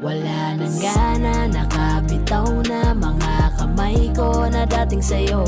Wala nang gana, nakabitaw na mga kamay ko na dating sa'yo.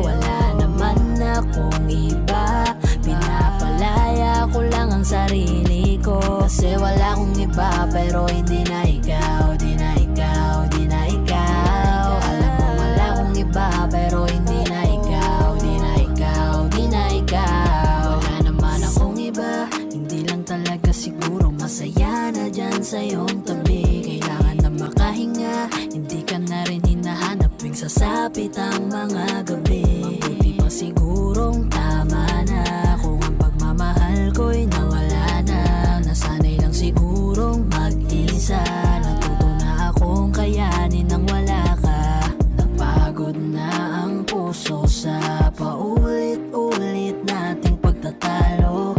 Wala naman akong iba, pinapalaya ko lang ang sarili ko. Kasi wala akong iba pero hindi na ikaw, di na ikaw, di na ikaw. Alam mo wala akong iba pero hindi na ikaw, di na ikaw, di na ikaw. Wala naman akong iba, hindi lang talaga siguro masaya na dyan sa iyong tabi. Kailangan na makahinga, hindi ka na rin hinahanap tuwing sasapit ang mga gabi. Mabuti pa sigurong tama na kung ang pagmamahal ko'y nawala na. Nasanay lang sigurong mag-isa, natuto na akong kayanin nang wala ka. Napagod na ang puso sa paulit-ulit nating pagtatalo.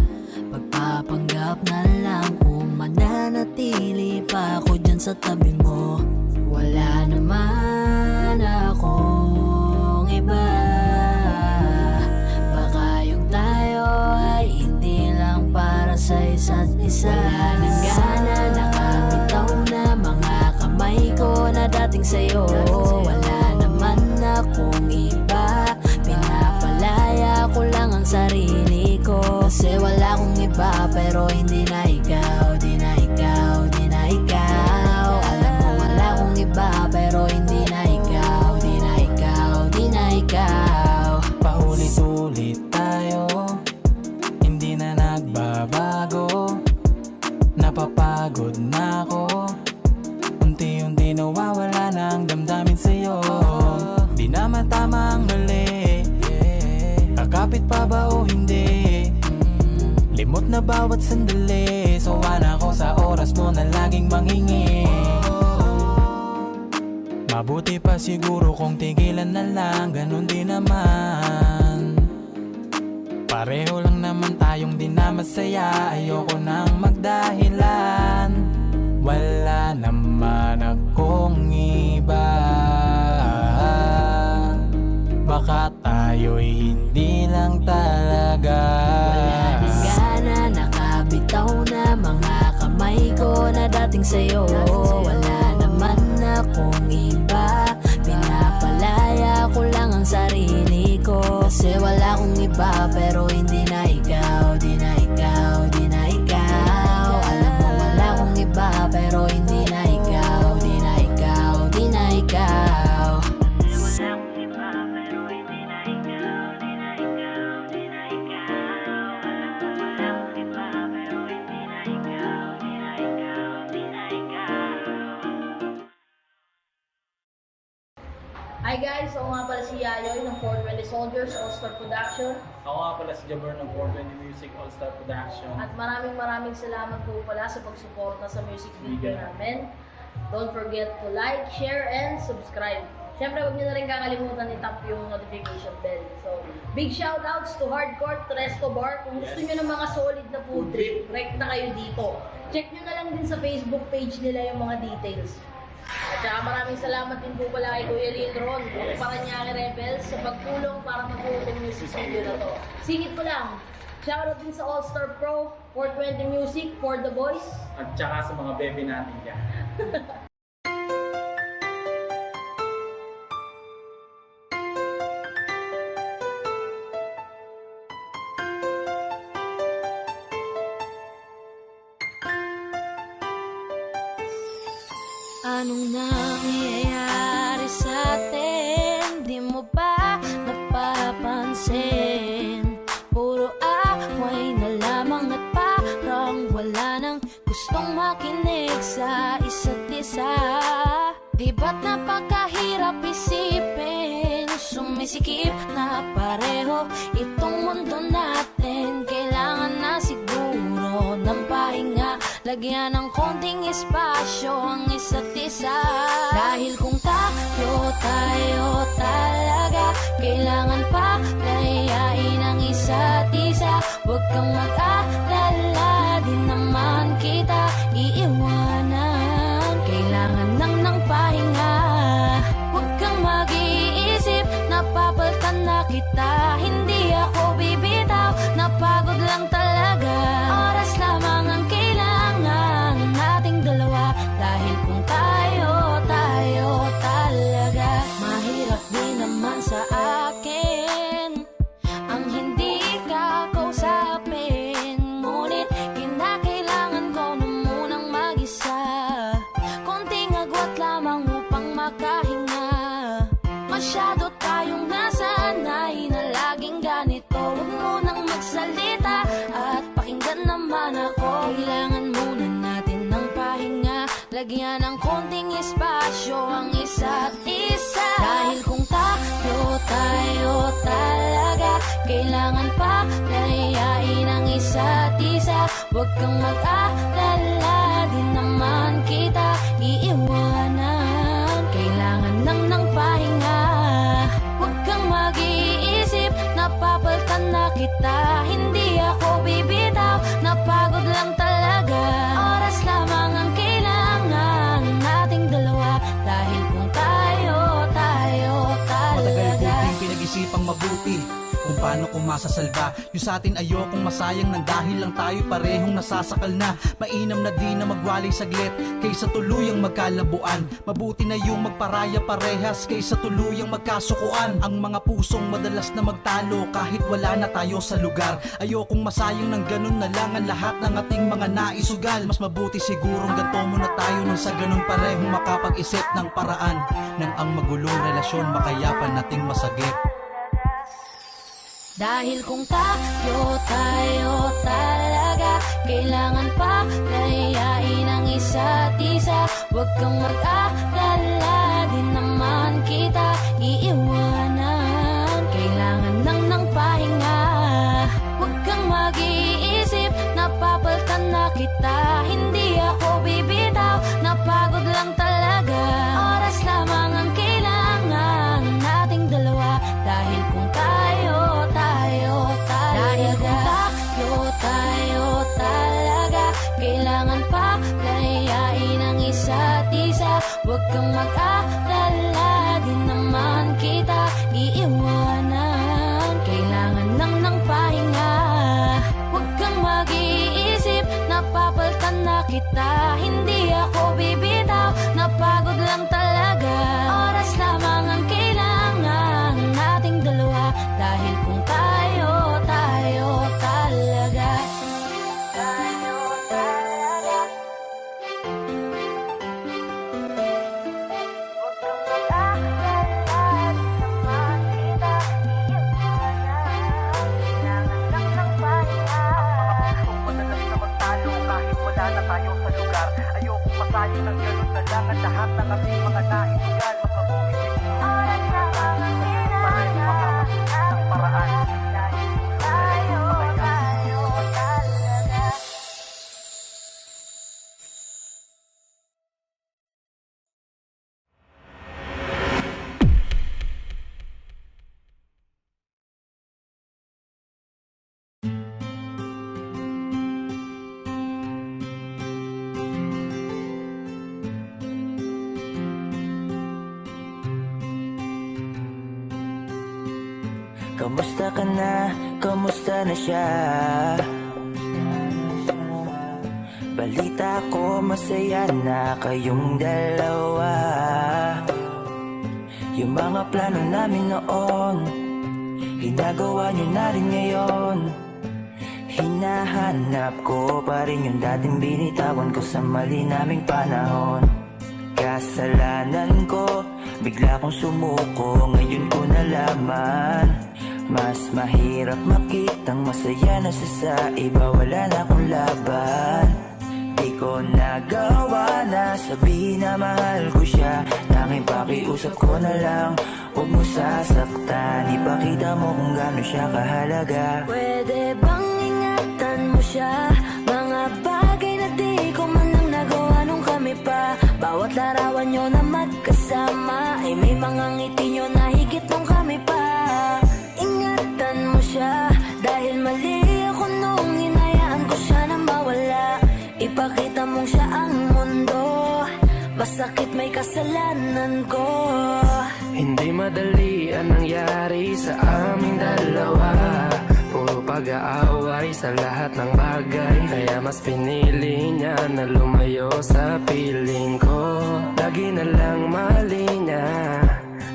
Pagpapanggap na lang kung mananatili pa ako dyan sa tabi mo. Wala naman akong iba, baka yung tayo ay hindi lang para sa isa't isa. Wala nang gana, nakabitaw na mga kamay ko na dating sa'yo. Wala naman akong iba, pinapalaya ko lang ang sarili ko. Kasi wala akong iba pero hindi na ikaw, di na ikaw, di na ikaw. Alam mo wala akong iba pero hindi na ikaw, di na ikaw, di na ikaw. Paulit-ulit tayo, hindi na nagbabago. Napapagod na ako, unti-unti nawawala na ang damdamin sa'yo. Di naman tama ang mali, kakapit pa ba o hindi? Limot na bawat sandali, sawa na ako sa oras mo na laging manghingi. Mabuti pa siguro kung tigilan na lang, ganun din naman. Pareho lang naman tayong di na masaya, ayoko nang magdahilan. Wala naman akong iba, baka tayo'y hindi lang talaga. Wala nang gana, nakabitaw na mga kamay ko na dating sa'yo. Wala naman akong iba, pinapalaya ko lang ang sarili ko. Kasi wala akong iba pero hindi na ikaw, di na ikaw, di na ikaw. Alam mo wala akong iba pero hindi na ikaw, di na ikaw, di na ikaw. Wala akong iba pero hindi na ikaw, di na ikaw, di na ikaw. Alam mo wala akong iba pero hindi na ikaw, di na ikaw, di na ikaw. Hi guys! Ako nga pala si Yayoy ng 420 Soldiers All-Star Production. Ako nga pala si Jabber ng 420 Music All-Star Production. At maraming salamat po pala sa pagsuporta sa music video namin. Don't forget to like, share, and subscribe. Siyempre, huwag niyo na rin kakalimutan i-tap yung notification bell. So, big shoutouts to Hardcore, to Resto Bar. Kung gusto niyo ng mga solid na food trip, rekta kayo dito. Check niyo na lang din sa Facebook page nila yung mga details. At saka maraming salamat din po pala kay Kuya Litron, Paranaque Rebels, sa pagtulong para magbuo yung music video na to. Singit ko lang, shoutout din sa All-Star Pro, 420 Music, For the Boys. At saka sa mga bebe natin dyan. Anong nangyayari sa atin? Di mo ba napapansin? Puro away na lamang at parang wala nang gustong makinig sa isa't isa. Di ba't napakahirap isipin? Sumisikip na pareho itong mundo natin. Kailangan na siguro ng pahinga, lagyan ng konting espasyo ang isa't isa. Dahil kung tayo talaga, kailangan pa layain ang isa't isa. Huwag kang mag-alala, di naman kita iiwanan. Kailangan lang ng pahinga, huwag kang mag-iisip, napapalitan na kita. Hindi ako bibitaw, napagod lang talaga. Oras lamang ang kailangan nating dalawa. Dahil kung bigyan ng konting espasyo ang isa't isa. Dahil kung tayo talaga, kailangan pa layain ang isa't isa. Huwag kang mag-alala, di naman kita iiwanan. Kailangan lang ng pahinga, huwag kang mag-iisip, napapaltan na kita. Hindi ako bibitaw, napagod lang talaga. Oras lamang ang kailangan nating dalawa. Dahil kung tayo Matagal ko talaga. din pinag-isipang mabuti kung paano ko masasalba yung sa atin. Ayokong masayang nang dahil lang tayo parehong nasasakal na. Mainam na di na magwalay saglit kaysa tuluyang magkalabuan. Mabuti na yung magparaya parehas kaysa tuluyang magkasukuan. Ang mga pusong madalas na magtalo kahit wala na tayo sa lugar. Ayokong masayang ng ganun na lang ang lahat ng ating mga naisugal. Mas mabuti sigurong ganto muna tayo nang sa ganun parehong makapag-isip ng paraan nang ang magulong relasyon makayapan nating masagip. Dahil kung tayo talaga, kailangan pa layain ang isa't isa. Huwag kang mag-alala, di naman kita iiwanan. Kailangan lang ng pahinga, huwag kang mag-iisip, napapaltan na kita. Hindi ako bibitaw, napagod lang talaga. Oras lamang ang kailangan nating dalawa. Dahil kung tayo talaga, kailangan pa layain ang isa't isa. Huwag kang mag-alala, di naman kita iiwanan. Kailangan lang ng pahinga, huwag kang mag-iisip, napapaltan na kita. Hindi ako bibitaw, napagod lang talaga. Oras lamang ang kailangan nating dalawa. Dahil kung tayo talaga. Madalas na magtalo kahit wala na tayo sa lugar. Ayokong masayang ng ganun na lang ang lahat ng ating mga naisugal. Mas mabuti siguro ng paraan. Kamusta ka na? Kamusta na siya? Balita ko masaya na kayong dalawa. Yung mga plano namin noon, ginagawa nyo na rin ngayon. Hinahanap ko pa rin yung dating binitawan ko sa mali naming panahon. Kasalanan ko, bigla kong sumuko, ngayon ko nalaman. Mas mahirap makitang masaya na siya sa iba, wala na akong laban. Di ko nagawa na sabihin na mahal ko siya. Tanging pakiusap ko na lang, huwag mo sasaktan. Ipakita mo kung gaano siya kahalaga. Pwede bang ingatan mo siya? Mga bagay na di ko man lang nagawa nung kami pa. Bawat larawan nyo na magkasama ay may mga ngiti nyo na higit nung kami pa. Ingatan mo siya, dahil mali ako nung hinayaan ko siya na mawala. Ipakita mong siya ang mundo, masakit may kasalanan ko. Hindi madali ang nangyari sa aming dalawa. Puro pag-aaway sa lahat ng bagay, kaya mas pinili niya na lumayo sa piling ko. Lagi na lang mali niya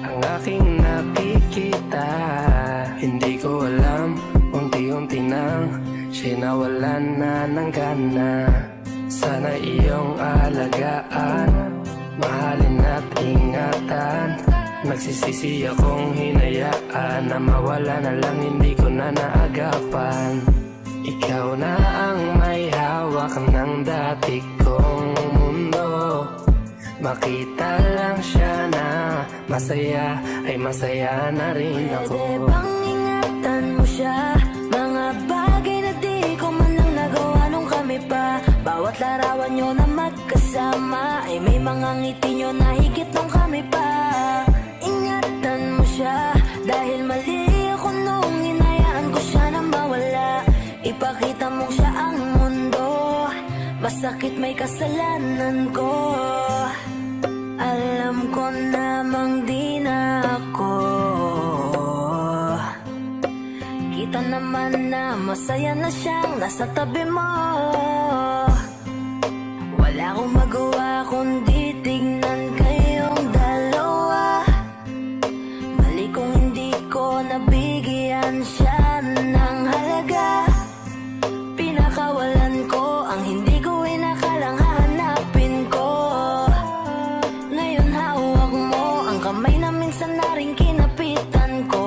ang aking nakikita. Hindi ko alam, unti-unti nang sinawalan na ng gana. Sana iyong alagaan, mahalin at ingatan. Nagsisisi akong hinayaan na mawala na lang, hindi ko na naagapan. Ikaw na ang may hawak ng dati kong mundo. Makita lang siya na masaya, ay masaya na rin ako. Pwede bang ingatan mo siya? Mga bagay na di ko man lang nagawa nung kami pa. Bawat larawan nyo na magkasama ay may mga ngiti nyo na higit nung kami pa. Ingatan mo siya dahil mali ako nung hinayaan ko siya na mawala. Ipakita mong siya ang mundo, masakit may kasalanan ko. Alam ko namang di na ako. Kita naman na masaya na siyang nasa tabi mo. Wala akong magawa kundi tignan kayong dalawa. Mali kung hindi ko nabigyan siya ng halaga. Pinakawalan ko ang hindi ko inakalang hahanapin ko. Ngayon hawak mo ang kamay na minsan na rin kinapitan ko.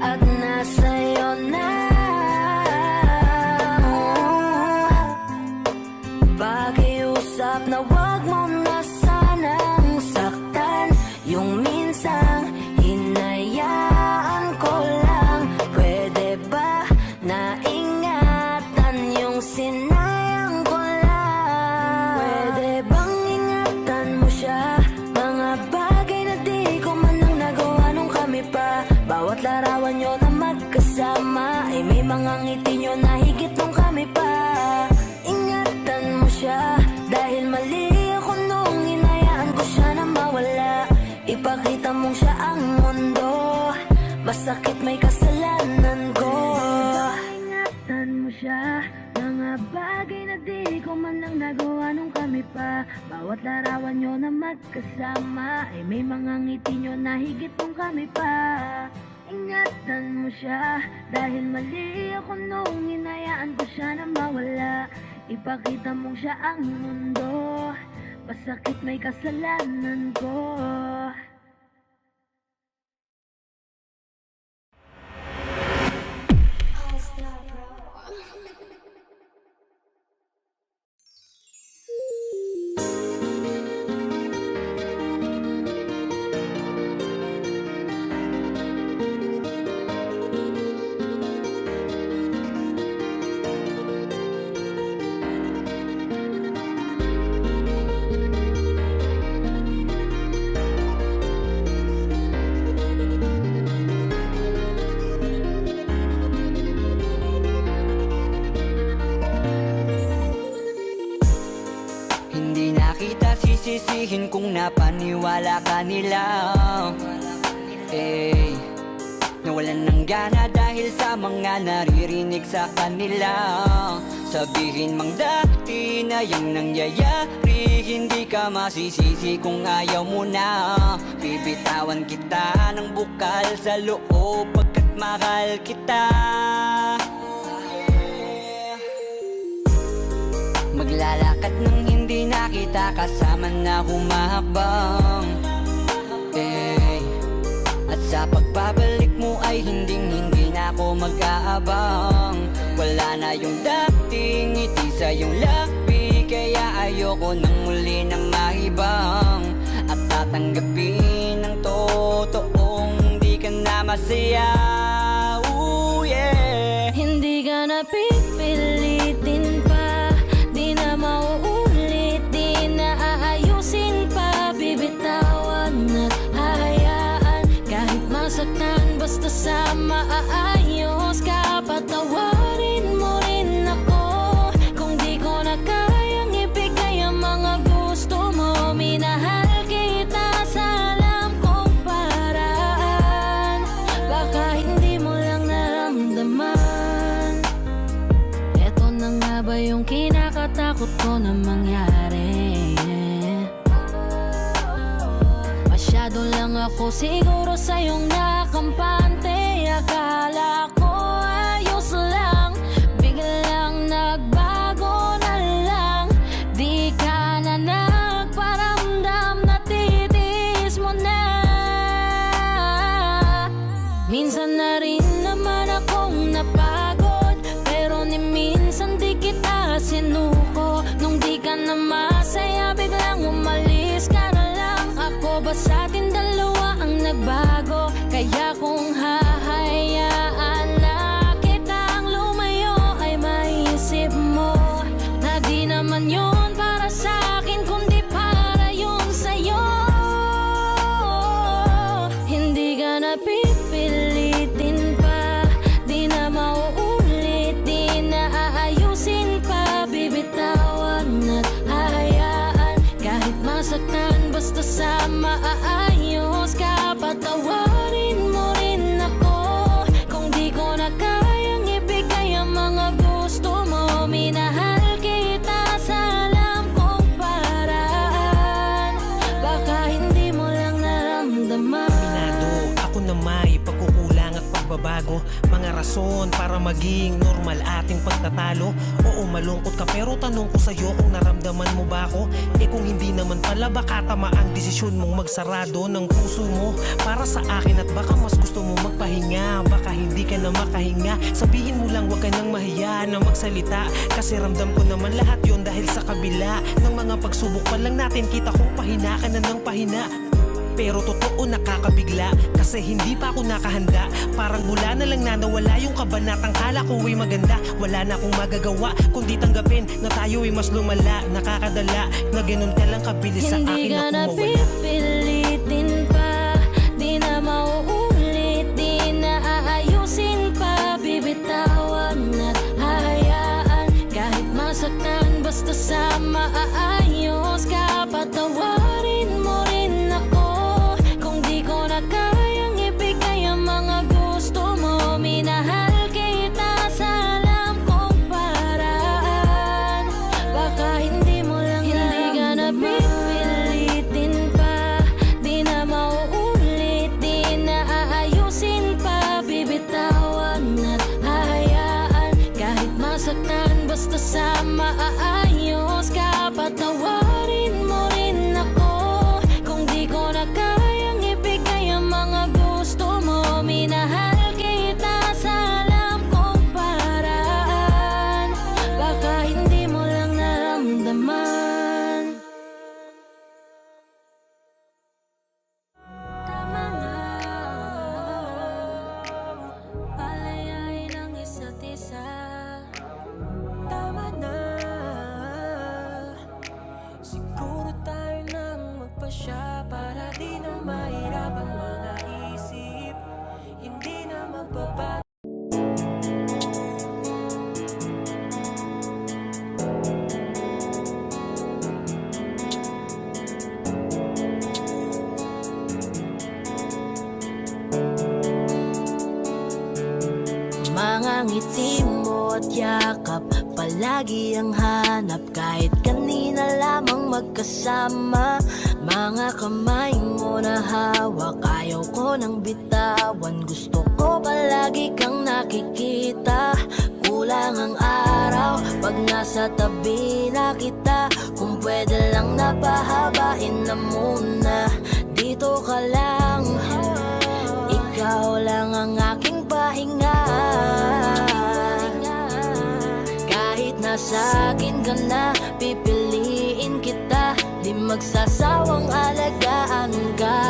At nasa'yo na. Pakiusap na wag mo na sanang saktan. Yung minsang hinayaan ko lang. Pwede ba na ingatan yung sinayang ko lang? Pwede bang ingatan mo siya? Mga bagay na di ko man lang nagawa nung kami pa. Bawat larawan nyo na magkasama ay may mga ngiti nyo na higit nung kami pa. Ingatan mo siya dahil mali ako nung hinayaan ko siya na mawala. Ipakita mong siya ang mundo, masakit may kasalanan ko. Ingatan mo siya, mga bagay na di ko man lang nagawa nung kami pa. Bawat larawan nyo na magkasama ay may mga ngiti nyo na higit nung kami pa. Ingatan mo siya dahil mali ako nung hinayaan ko siya na mawala. Ipakita mong siya ang mundo, masakit may kasalanan ko. Hindi na kita sisisihin kung napaniwala ka nila. Nawalan ng gana dahil sa mga naririnig sa kanila. Sabihin mang dati na yung nangyayari, hindi ka masisisi kung ayaw mo na. Bibitawan kita ng bukal sa loob pagkat mahal kita. Maglalakad nang hindi nakita kasama na humahakbang. At sa pagbabalik mo ay hindi na ako mag-aabang. Wala na yung dating ngiti sa iyong labi, kaya ayoko nang muli na maibang. At tatanggapin ng totoong di ka na masaya. Ooh, yeah. Hindi ka na pipilitin pa, di na mauulit, di na aayusin pa. Bibitawan at hahayaan kahit masaktan, basta sa maayos ka. Patawarin mo rin ako kung di ko na kayang ibigay ang mga gusto mo. Minahal kita sa alam kong paraan, baka hindi mo lang naramdaman. Eto na nga ba yung kinakatakot ko na mangyari? Masyado lang ako siguro sa iyong nakampante. Akala ko ayos lang, biglang nagbago na lang. Di ka na nagparamdam, natitiis mo na. Minsan na rin naman akong napagod, pero ni minsan di kita sinuko. Nung di ka na masaya, biglang dalawa sa atin dalawa ang nagbago. Kaya kung hahayaan na kitang lumayo ay maisip mo na di naman yun para sa akin kundi para yun sa'yo. Hindi ka na pipilitin pa, di na mauulit, di na aayusin pa. Bibitawan at hayaan kahit masaktan, basta sa maayos ka. Patawarin mo rin ako kung di ko na kayang ibigay ang mga gusto mo. Minahal kita sa alam kong paraan, baka hindi mo lang naramdaman. Minado ako na may pagkukulang at pagbabago, mga rason para maging normal ating pagtatalo. Oo, malungkot ka pero tanong ko sa'yo kung naramdaman mo ba ako? Eh kung hindi naman pala, baka tama ang desisyon mong magsarado ng puso mo para sa akin. At baka mas gusto mo magpahinga, baka hindi ka na makahinga. Sabihin mo lang, wag ka nang mahiya na magsalita, kasi ramdam ko naman lahat yon dahil sa kabila ng mga pagsubok pa lang natin, kita kong pahina ka na ng pahina. Pero totoo nakakabigla, kasi hindi pa ako nakahanda. Parang mula na lang na nawala yung kabanatang kala ko ay maganda. Wala na akong magagawa kundi tanggapin na tayo ay mas lumala. Nakakadala na ganun ka lang kabilis sa Hindi akin ka na na kumawala. pipilitin pa, di na mauulit, di na aayusin pa. Bibitawan at hayaan kahit masaktan, basta sa maayos ka. Patawarin mo rin ako kung di ko na kayang ibigay ang mga gusto mo. Minahal kita sa alam kong paraan, baka hindi mo lang hindi ka na pipilitin pa, di na mauulit, di na aayusin pa. Bibitawan at hayaan kahit masaktan, basta sa maayos ka. Patawarin mo rin ako kung di ko na kayang ibigay ang mga gusto mo. Minahal kita sa alam kong paraan, baka hindi mo lang naramdaman. Tama na, palayain ang isa't isa. Tama na, siguro tayo nang magpasya para di na mahirap ang mga isip. Hindi na magbabago. Mga ngiti mo at yakap, palagi ang hanap. Kahit kanina lamang magkasama, mga kamay mo na hawak, ayaw ko nang bitawan. Gusto ko palagi kang nakikita. Kulang ang araw pag nasa tabi na kita. Kung pwede lang napahabain na muna, dito ka lang. Ikaw lang ang aking pahinga. Kahit nasa akin ka na, pipiliin kita. Di magsasawang alagaan ka.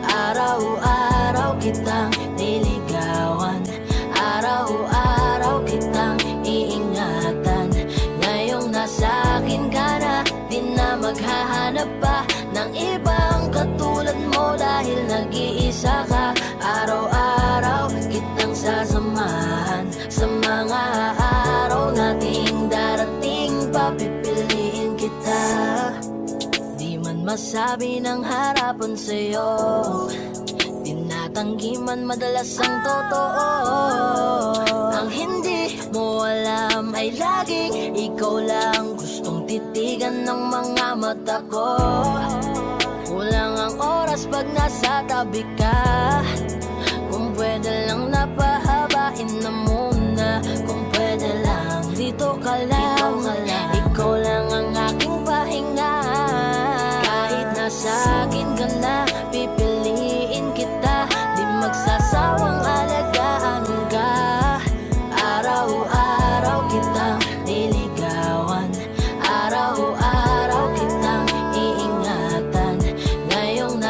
Araw-araw kitang niligawan, araw-araw kitang iingatan. Ngayong nasa akin ka na, di na maghahanap pa ng ibang katulad mo, dahil nag-iisa ka. Araw-araw kitang sasamahan sa mga araw nating darating. Papipiliin kita, di man masabi ng harapan sa'yo. Tinatanggi man madalas ang totoo. Ang hindi mo alam ay laging ikaw lang gustong titigan ng mga mata ko. Kulang ang oras pag nasa tabi ka. Kung pwede lang napahabain na muna. Kung pwede lang dito ka lang. Ikaw lang ang aking pahinga. Kahit nasa akin ka na, pipiliin kita. Di magsasawang alagaan ka. Araw-araw kitang niligawan, araw-araw kitang iingatan. Ngayong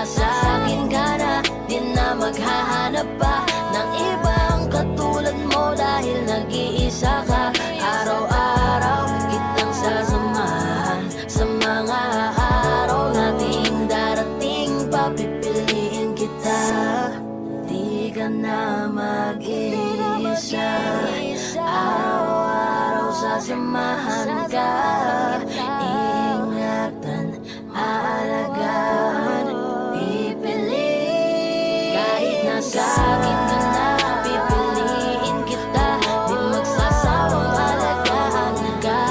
Ingatan, aalagaan, pipiliin. Kahit nasa akin ka na, pipiliin kita. Di magsasawang alagaan ka.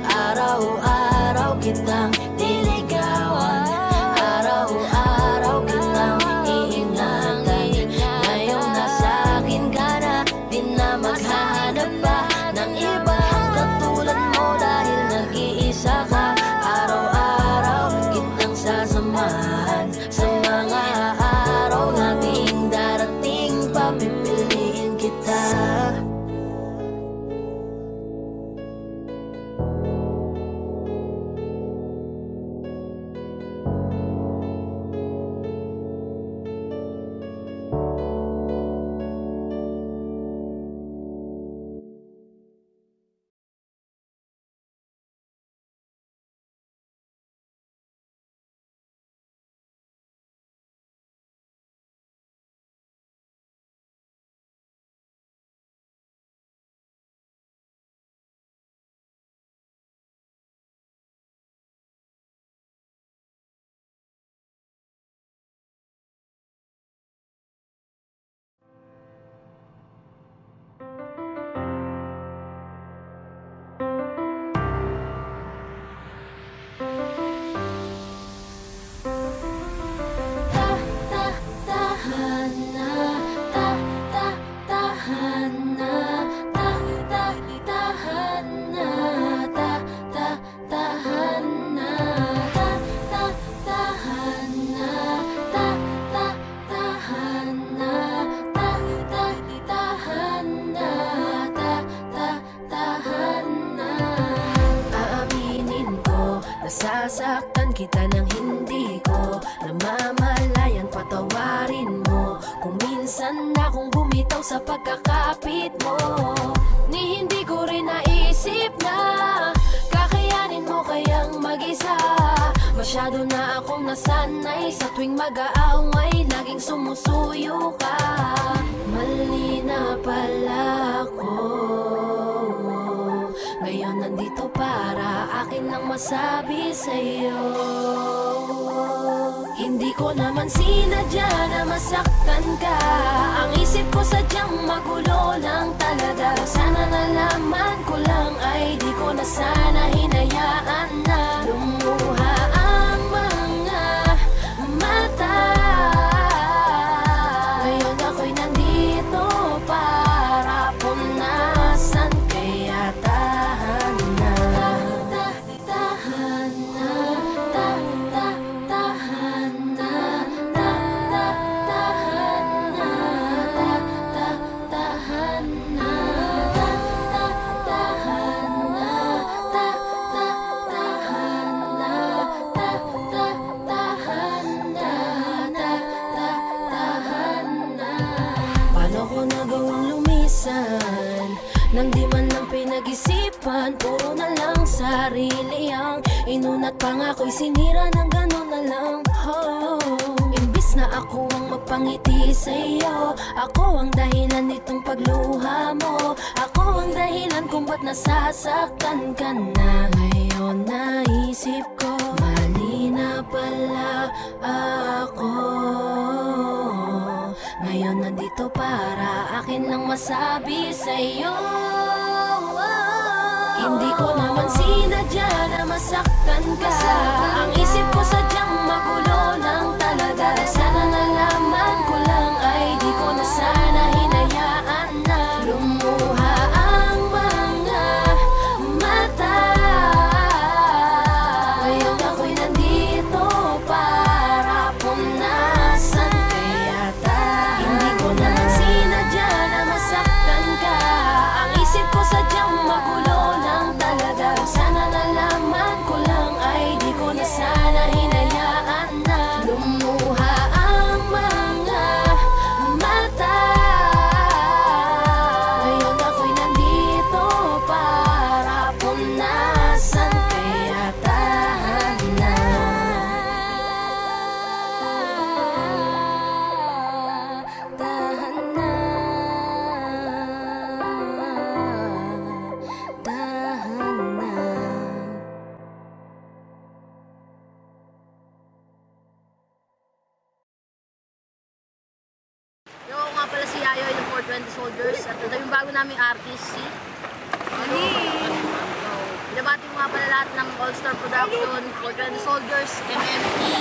Araw-araw kitang diligawan, araw-araw kitang iingatan. Ngayong nasa akin ka na, di na maghahanap pa ng ibang katulad mo dahil nag-iisa ka. Araw-araw kitang sasamahan sa mga araw nating darating, papipiliin kita. Nasasaktan kita ng hindi ko namamalayan, patawarin mo kung minsan akong bumitaw sa pagkakapit mo. Ni hindi ko rin naisip na kakayanin mo kayang mag-isa. Masyado na akong nasanay sa tuwing mag-aaway, laging sumusuyo ka. Mali na pala ako, ngayon nandito para akin lang masabi sa'yo. Hindi ko naman sinadya na masaktan ka, ang isip ko sadyang magulo lang talaga. Sana nalaman ko lang ay di ko na sana hinayaan na lumuha ang mga mata. Ngayon ako'y nandito para punasan, kaya tahan na. Tahan na, tahan na, tahan na, tahan na, tahan na, paano ko nagawang lumisan nang di man lang pinag-isipan? Puro na lang sarili ang inunat, pangako'y sinira ng gano'n na lang. Imbis na ako ang magpangiti sa'yo, ako ang dahilan nitong pagluha mo. Ako ang dahilan kung ba't nasasaktan ka na. Ngayon naisip ko, mali na pala ako. Ngayon nandito para akin lang masabi sa'yo. Hindi ko naman sinadya na masaktan ka, ang isip ko sadyang magulo lang talaga. Sana nalaman ko lang ay di ko na sana hinayaan na lumuha ang mga mata. Ngayon ako'y nandito para punasan, kaya hindi ko naman sinadya na masaktan ka, ang isip ko sadyang magulo lang talaga. Sana nalaman ko lang ay di ko na sana hinayaan tayo yung 420 Soldiers. At ito yung bago naming artist, si Lee. So, binabati ko nga pala lahat ng All-Star Production, 420 Soldiers, MME,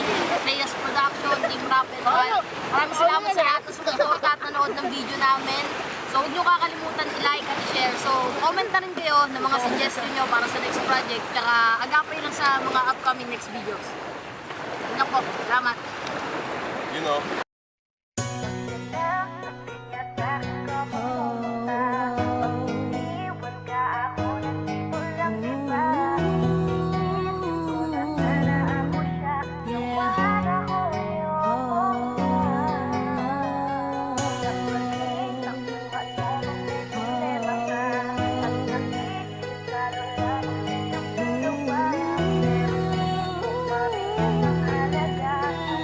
Playas Production, Team Rap and Wild. Maraming salamat sa lahat na sumuporta at nanood ng video namin. So, huwag nyo kakalimutan i-like at i-share. So, comment na rin kayo ng mga suggestion nyo para sa next project. Tsaka agapay lang sa mga upcoming next videos. Yun lang po. Salamat. You know.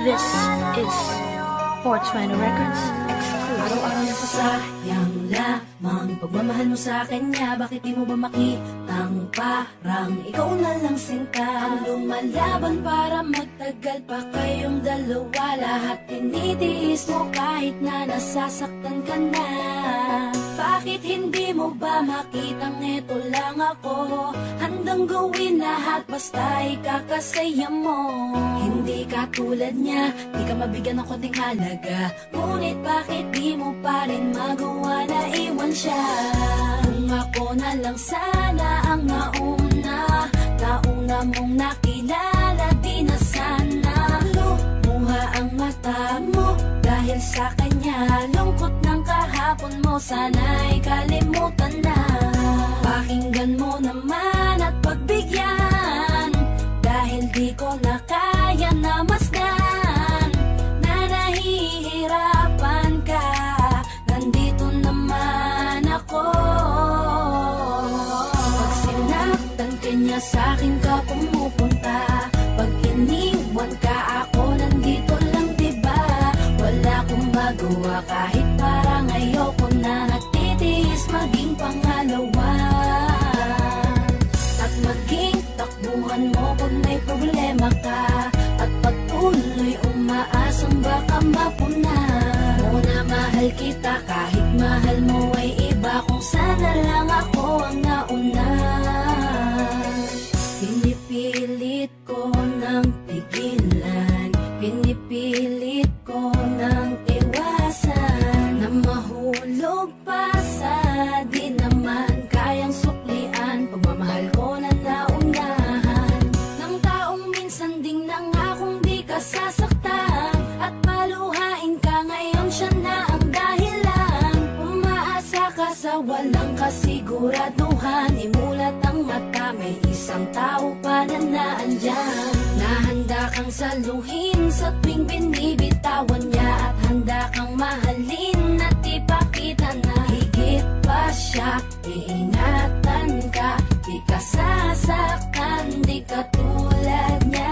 This is 420 Records exclusive. Araw-araw na sasayang lamang pagmamahal mo sa kanya. Bakit di mo ba makitang parang ikaw na lang sinta ang lumalaban para magtagal pa kayong dalawa. Lahat tinitiis mo kahit na nasasaktan ka na. Bakit hindi mo ba makitang eto lang ako? Handang gawin lahat basta ikakasaya mo. Hindi ka tulad niya, di ka mabigyan ng konting halaga. Ngunit bakit di mo pa rin magawa na iwan siya? Kung ako na lang sana ang nauna mong nakilala, di na sana lumuha ang mata mo dahil sa kanya. Lungkot ng kahapon mo, sana'y kalimutan na. Pakinggan mo naman at pagbigyan, dahil di ko na kaya na masdan na nahihirapan ka. Nandito naman ako. Pag sinaktan ka niya, sa'kin ka pumupunta. Pag iniwan ka, ako nandito lang, diba? Wala akong magawa kahit parang ayoko na. Nagtitiis maging pangalawa at maging takbuhan mo pag may problema ka. At patuloy umaasang baka mapuna mo na mahal kita kahit mahal mo ay iba. Kung sana lang ako ang nauna. Pinipilit ko ng pigilan, pinipilit ko ng iwasan na mahulog pa sa di naman kayang suklian. Pagmamahal ko na naunahan ng taong minsan ding nangakong di ka sasaktan. At paluhain ka ngayon, siya na ang dahilan. Umaasa ka sa walang kasiguraduhan. Imulat ang mata, may isang tao pa na naandyan. Nahanda kang saluhin sa tuwing binibitawan niya. At handa kang mahalin at ipakita na higit pa siya. Iingatan ka, di ka sasaktan, di ka tulad niya.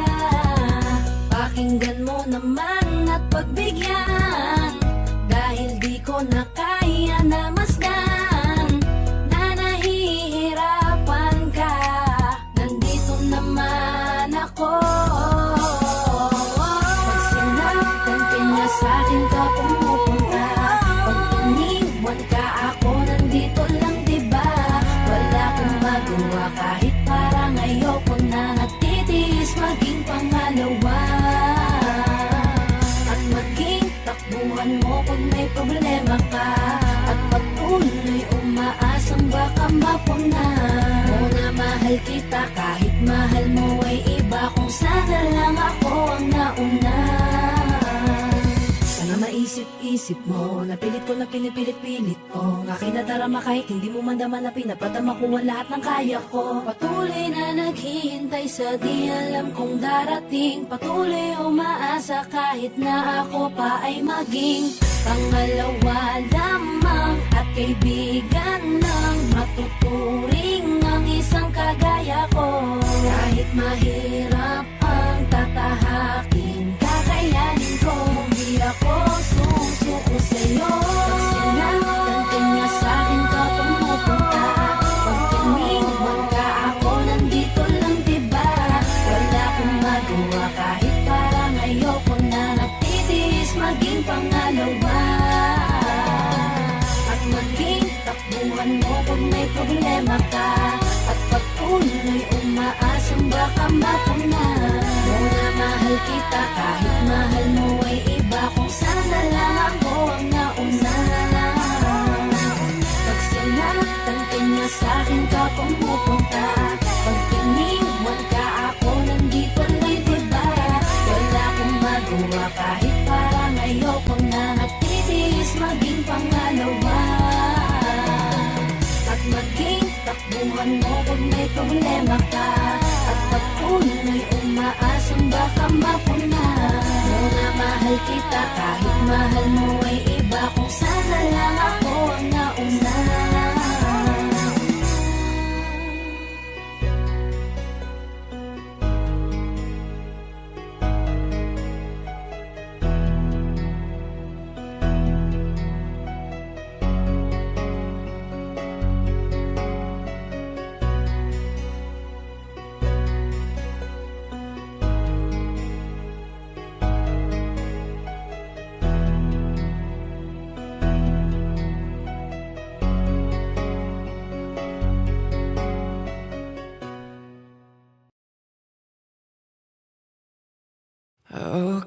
Pakinggan mo naman at pagbigyan, dahil di ko na kaya na masdan na nahihirapan ka. Nandito naman ako. Pag sinaktan ka niya, sa'kin ka pumupunta. Pag iniwan ka, ako nandito lang, diba? Wala akong magawa kahit parang ayoko na. Nagtitiis maging pangalawa at maging takbuhan mo pag may problema ka. At patuloy umaasang baka mapuna mo na mahal kita kahit mahal mo ay iba. Kung sana lang ako ang nauna. Sana maisip-isip mo, napilit ko na pinipilit-pilit ko. Ang aking nadarama kahit hindi mo mandaman na pinapadama ko ang lahat ng kaya ko. Patuloy na naghihintay sa di alam kong darating. Patuloy umaasa kahit na ako pa ay maging pangalawa lamang at kaibigan ng matuturing ang isang kagaya ko. Kahit mahirap ang tatahakin, kakayanin ko. Hindi ako susuko sa'yo. Pag sinaktan ka niya, sa'kin ka pumupunta. Pag iniwan ka, ako nandito lang, diba? Wala akong magawa kahit parang ayoko na. Nagtitiis maging pangalawa baka mapuna. Muna mahal kita kahit mahal mo ay iba. Kung sana lang ako ang nauna. Pag sinaktan ka niya sa'kin ka pumupunta. Pag iniwan ka ako nandito lang diba. Wala akong magawa kahit parang ayoko na. At titiis maging pangalawa. At maging takbuhan mo kung may problema ka. At pag puno'y umaasang baka mapuna. Muna mahal kita kahit mahal mo ay iba. Kung sana lang ako ang nauna.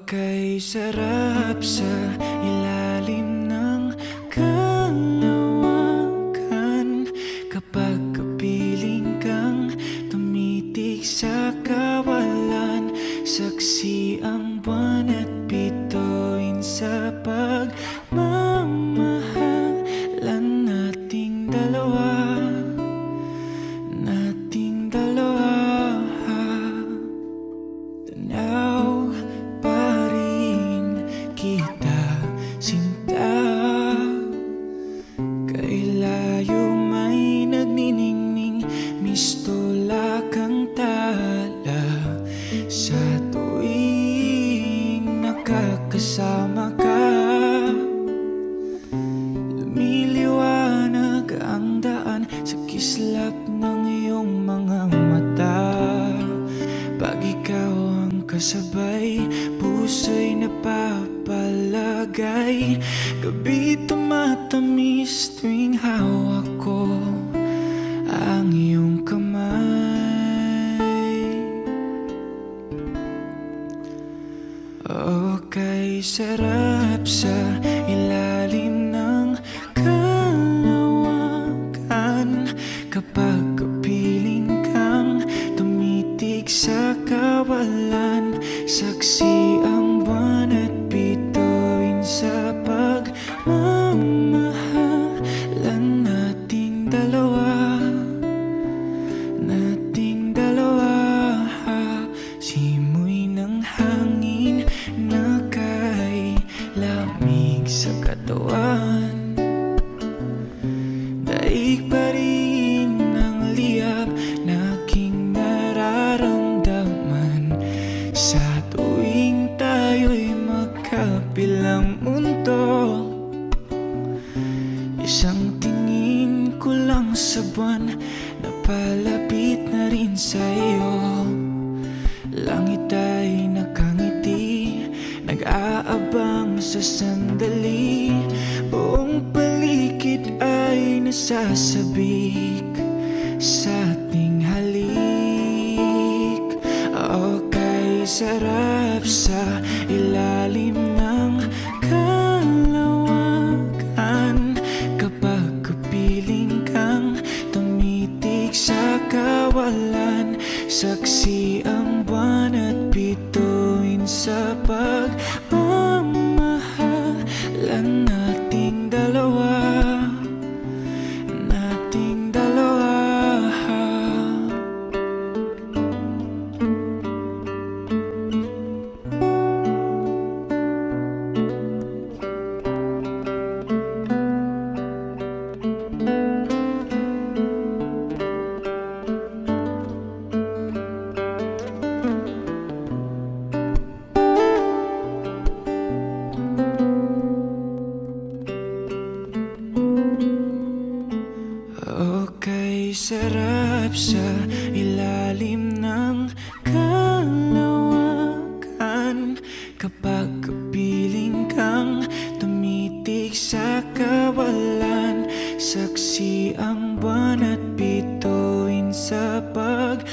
Okay, sarap sa ilalim ng kalawakan. Kapag kapiling kang tumitig sa kawalan. Saksi ang buwan at bituin sa pagmamahalan nating dalawa. Nating dalawa. Tanaw pa rin kita, sinta. Kay layo may nagniningning, mistula kang tala. Sa tuwing nakakasama ka, lumiliwanag ang daan sa kislap ng iyong mga mata. Pag ikaw ang kasabay, puso'y napapalagay. Gabi tumatamis tuwing hawak ko ang iyong kamay. Okay, sarap sa ilalim ng kalawakan. Kapag kapiling kang tumitig sa kawalan. Saksi ang buwan at bituin sa pagmamahalan nating dalawa. Nating dalawa. Simoy ng hangin na kay lamig sa katawan. Daig pa rin ang liyab na aking nararamdaman. Sa tuwing tayo'y magkabilang mundo. Isang tingin ko lang sa buwan, napalapit na rin sa iyo. Langit ay nakangiti, nag-aabang sa sandali. Buong paligid ay nasasabik sa ating halik. Okay, sarap sa ilalim ng kalawakan. Kapag kapiling kang tumitig sa kawalan. Saksi ang buwan at bituin sa pagmamahalan nating dalawa. Nating dalawa. Okay, sarap sa ilalim ng kalawakan. Kapag kapiling kang tumitig sa kawalan. Saksi ang buwan at bituin sa pagmamahal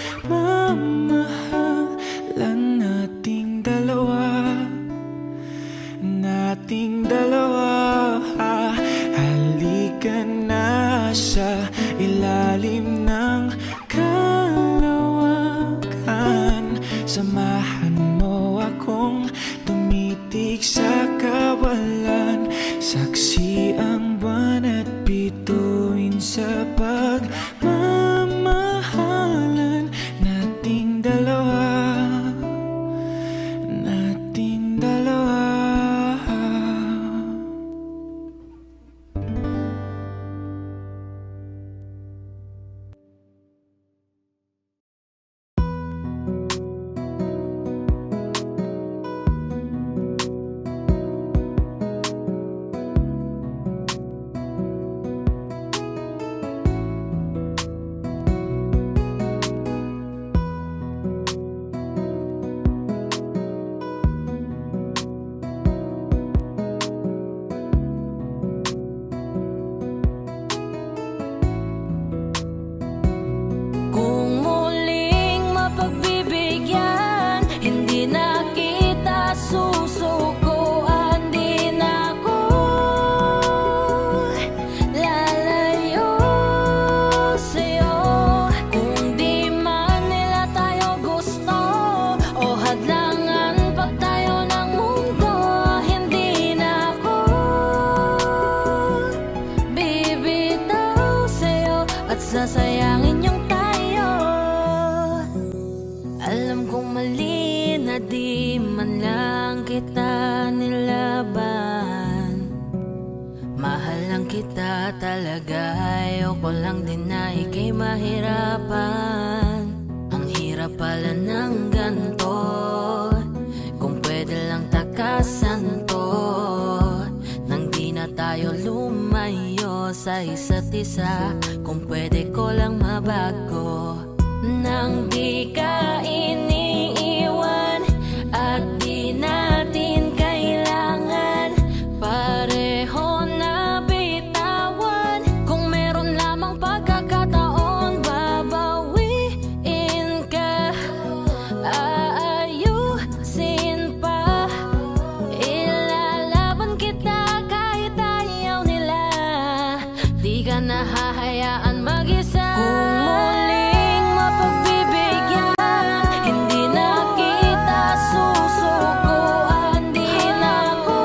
kita nilaban. Mahal lang kita talaga, ayoko lang din na ika'y mahirapan. Ang hirap pala ng ganto, kung pwede lang takasan to, nang di na tayo lumayo sa isa't isa. Kung pwede ko lang mabago, nang di ka iniiwan at di natin kailangan pareho na bitawan. Kung meron lamang pagkakataon, babawiin ka, aayusin pa, ilalaban kita kahit ayaw nila. Di ka nahahayaan mag-isa. Kung muling mapagbibigyan, hindi na kita susukuan. Di na ako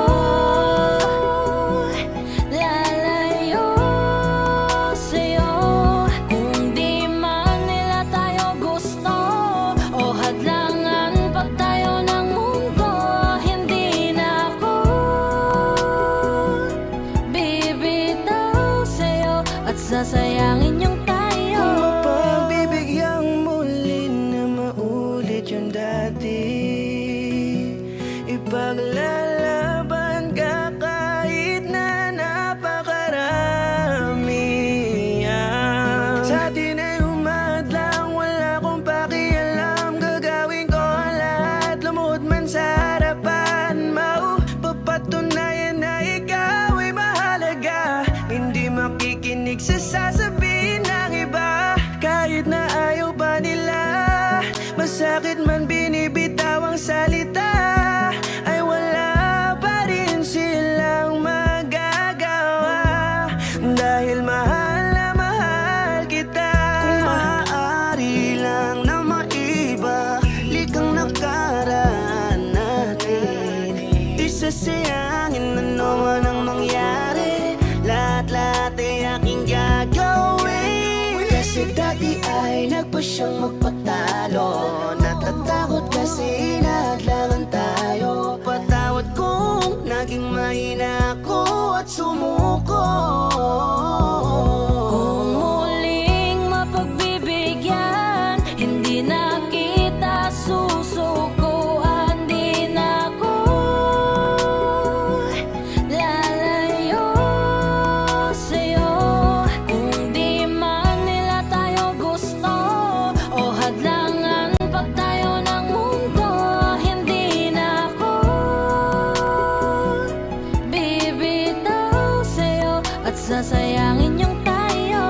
lalayo sa'yo. Kung di man nila tayo gusto o hadlangan pag tayo ng mundo, hindi na ako bibitaw sa'yo at sasayangin yung tayo. Kung mapagbibigyan muli na maulit yung dati, ipaglalaban ka kahit na napakarami. Sa atin ay umadlang, wala akong pakialam. Gagawin ko ang lahat, lumuhod man sa harapan. Mapapatunayan na ikaw ay mahalaga, hindi makikinig sa sasabihin ng iba. Kahit na ayaw pa nila, masakit man binibitaw ang salita, ay wala pa rin silang magagawa. Dahil mahal na mahal kita. Kung maaari lang na maiba likang nakaraan natin, isasayangin ano man ang mangyari, lahat-lahat ay aking gagawin. Kasi dati ay nagpa siyang magpatalo, natatakot kasi nahadlangan tayo. Patawad kung naging mahina ako at sumuko. Kung muling mapagbibigyan, hindi na kita susukuan. Di na ako lalayo sa'yo. Kung di man nila tayo gusto o hadlangan pag tayo ng mundo, hindi na ako bibitaw sa'yo at sasayangin yung tayo.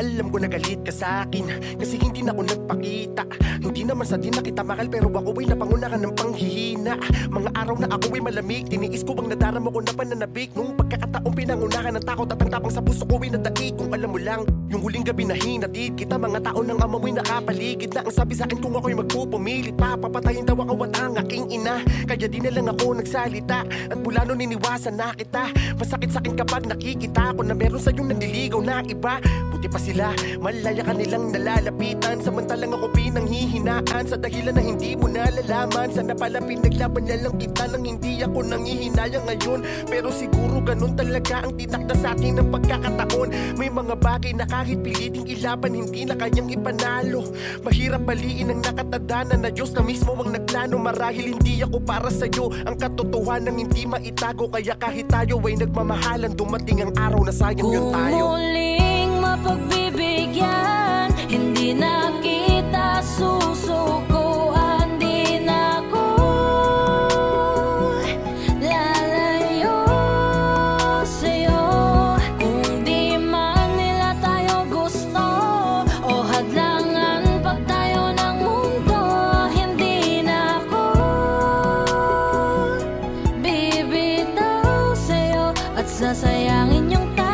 Alam ko na galit ka sa akin kasi hindi na ako nagpakita. Hindi naman sa di na kita mahal, pero ako ay napangunahan ng panghihina. Mga araw na ako ay malamig, tiniis ko bang nadarama ko na pananabik. Nung pagkakataong pinangunahan ng takot at ang tapang sa puso ko ay nadaig. Kung alam mo lang, yung huling gabi na hinatid kita, mga tao ng amamoy nakapaligid na ang sabi sa akin kung ako'y magpupumilit pa, papatayin daw ako at ang aking ina. Kaya di na lang ako nagsalita at mula nun iniwasan na kita. Masakit sa akin kapag nakikita ko na meron sa iyong nanliligaw na iba. Buti pa sila, malaya ka nilang nalalapitan, samantalang ako pinanghihinaan sa dahilan na hindi mo nalalaman. Sana pala pinaglaban na lang kita nang hindi ako nanghihinayang ngayon. Pero siguro ganun talaga ang tinakda sa akin ng pagkakataon. May mga bagay na kahit piliting ilaban, hindi na kayang ipanalo. Mahirap baliin ang nakatadana na Diyos na mismo ang nagplano. Marahil hindi ako para sa'yo, ang katotohanan hindi maitago. Kaya kahit tayo ay nagmamahalan, dumating ang araw na sayang yun tayo. Kung muling mapagbibigyan, hindi na kita susukuan. Di na ako lalayo sa'yo. Kung di man nila tayo gusto o hadlangan pag tayo ng mundo, hindi na ako bibitaw sa'yo at sasayangin yung tayo.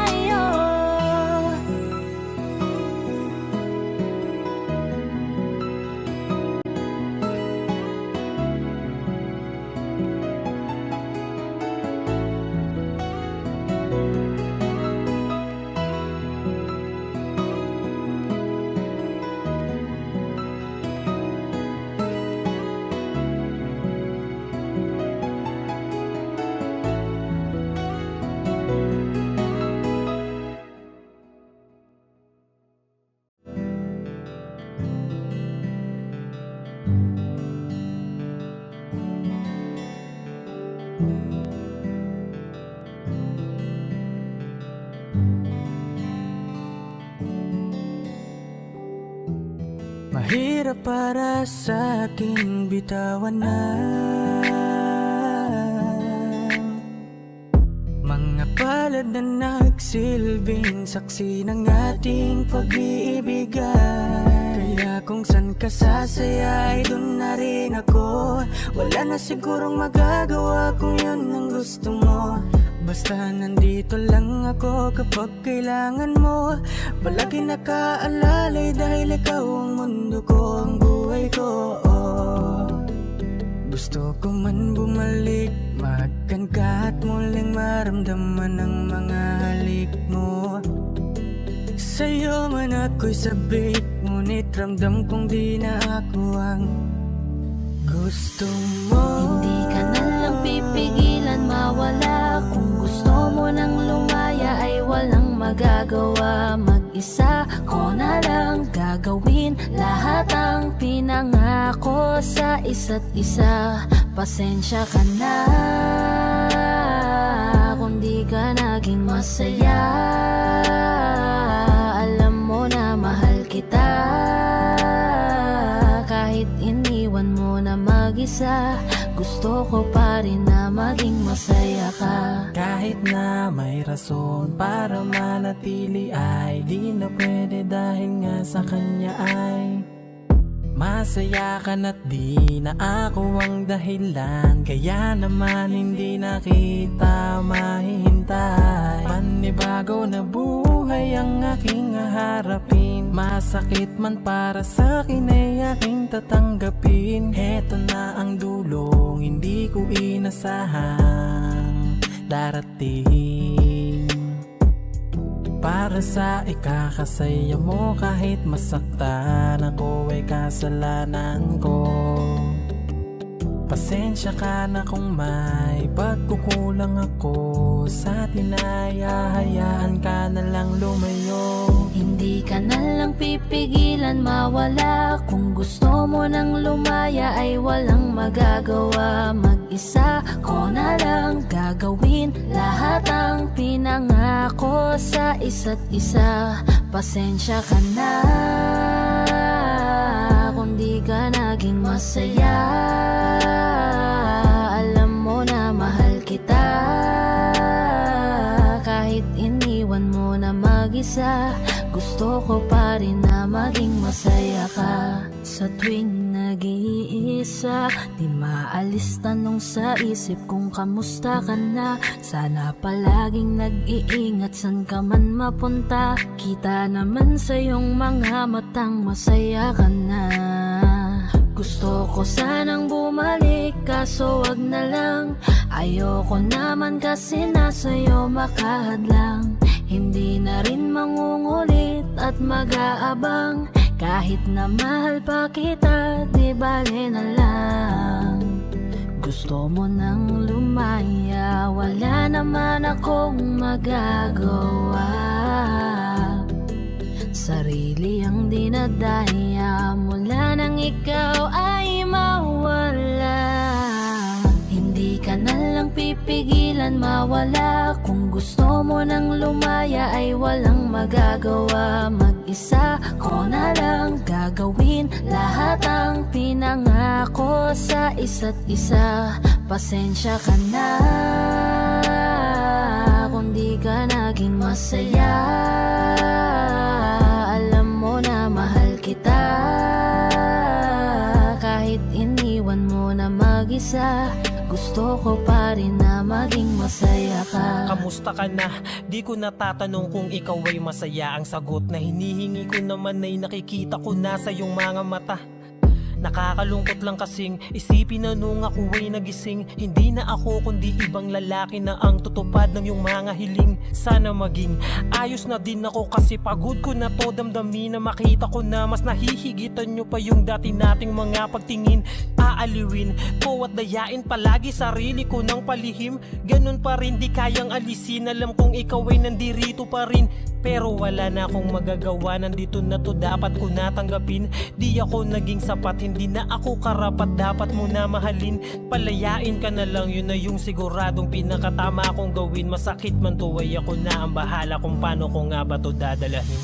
Mahirap para sa aking bitawan na mga palad na nagsilbing saksi ng ating pag-iibigan. Kaya kung san ka sasaya ay dun na rin ako. Wala na sigurong magagawa kung yun ang gusto mo. Basta nandito lang ako kapag kailangan mo. Palagi nakaalalay dahil ikaw ang mundo ko, ang buhay ko. Gusto ko man bumalik, mahagkan ka at muling maramdaman ang mga halik mo. Sa'yo man ako'y sabik, ngunit ramdam kong di na ako ang gusto mo. Hindi ka na lang pipigilan mawala. Kung gusto mo nang lumaya ay walang magagawa. Mag-isa ko na lang gagawin lahat ang pinangako sa isa't isa. Pasensya ka na kung di ka naging masaya. Alam mo na mahal kita. Kahit iniwan mo na mag-isa, gusto ko pa rin na maging masaya ka. Kahit na may rason para manatili ay di na pwede dahil nga sa kanya ay masaya ka na't di na ako ang dahilan. Kaya naman hindi na kita mahihintay. Panibago na buhay ang aking haharapin. Masakit man para sa akin ay aking tatanggapin. Heto na ang dulong hindi ko inasahang darating. Para sa ikakasaya mo kahit masaktan ako ay kasalanan ko. Pasensya ka na kung may pagkukulang ako sa atin ay hahayaan ka na lang lumayo. Hindi ka na lang pipigilan mawala. Kung gusto mo nang lumaya ay walang magagawa. Mag-isa ko na lang gagawin lahat ang pinangako sa isa't isa. Pasensya ka na kung di ka naging masaya. Alam mo na mahal kita. Kahit iniwan mo na mag-isa, gusto ko pa rin na maging masaya ka. Sa tuwing nag-iisa, di maalis tanong sa isip kung kamusta ka na. Sana palaging nag-iingat san ka man mapunta. Kita naman sa iyong mga matang masaya ka na. Gusto ko sanang bumalik kaso wag na lang. Ayoko naman kasi nasa'yo makahadlang. Hindi na rin mangungulit at mag-aabang. Kahit na mahal pa kita, di bale na lang. Gusto mo nang lumaya, wala naman akong magagawa. Sarili ang dinadaya mula nang ikaw ay mawala. Hindi ka na lang pipigilan mawala. Kung gusto mo nang lumaya ay walang magagawa. Mag-isa ko na lang gagawin lahat ang pinangako sa isa't isa. Pasensya ka na kung di ka naging masaya. Alam mo na mahal kita. Kahit iniwan mo na mag-isa, gusto ko pa rin na maging masaya ka. Kamusta ka na? Di ko natatanong kung ikaw ay masaya. Ang sagot na hinihingi ko naman ay nakikita ko na sa iyong mga mata. Nakakalungkot lang kasing isipin na nung ako ay nagising, hindi na ako kundi ibang lalaki na ang tutupad ng iyong mga hiling. Sana maging ayos na din ako kasi pagod ko na to damdamin na makita ko na mas nahihigitan nyo pa yung dati nating mga pagtingin. aaliwin ko at dayain palagi sarili ko ng palihim. Ganun pa rin di kayang alisin, alam kong ikaw ay nandirito pa rin. Pero wala na akong magagawa, nandito na to, dapat ko natanggapin. Di ako naging sapat, hindi na ako karapat, dapat mo na mahalin. Palayain ka na lang, yun na yung siguradong pinakatama kong gawin. Masakit man to ay ako na ang bahala kung paano ko nga ba to dadalahin.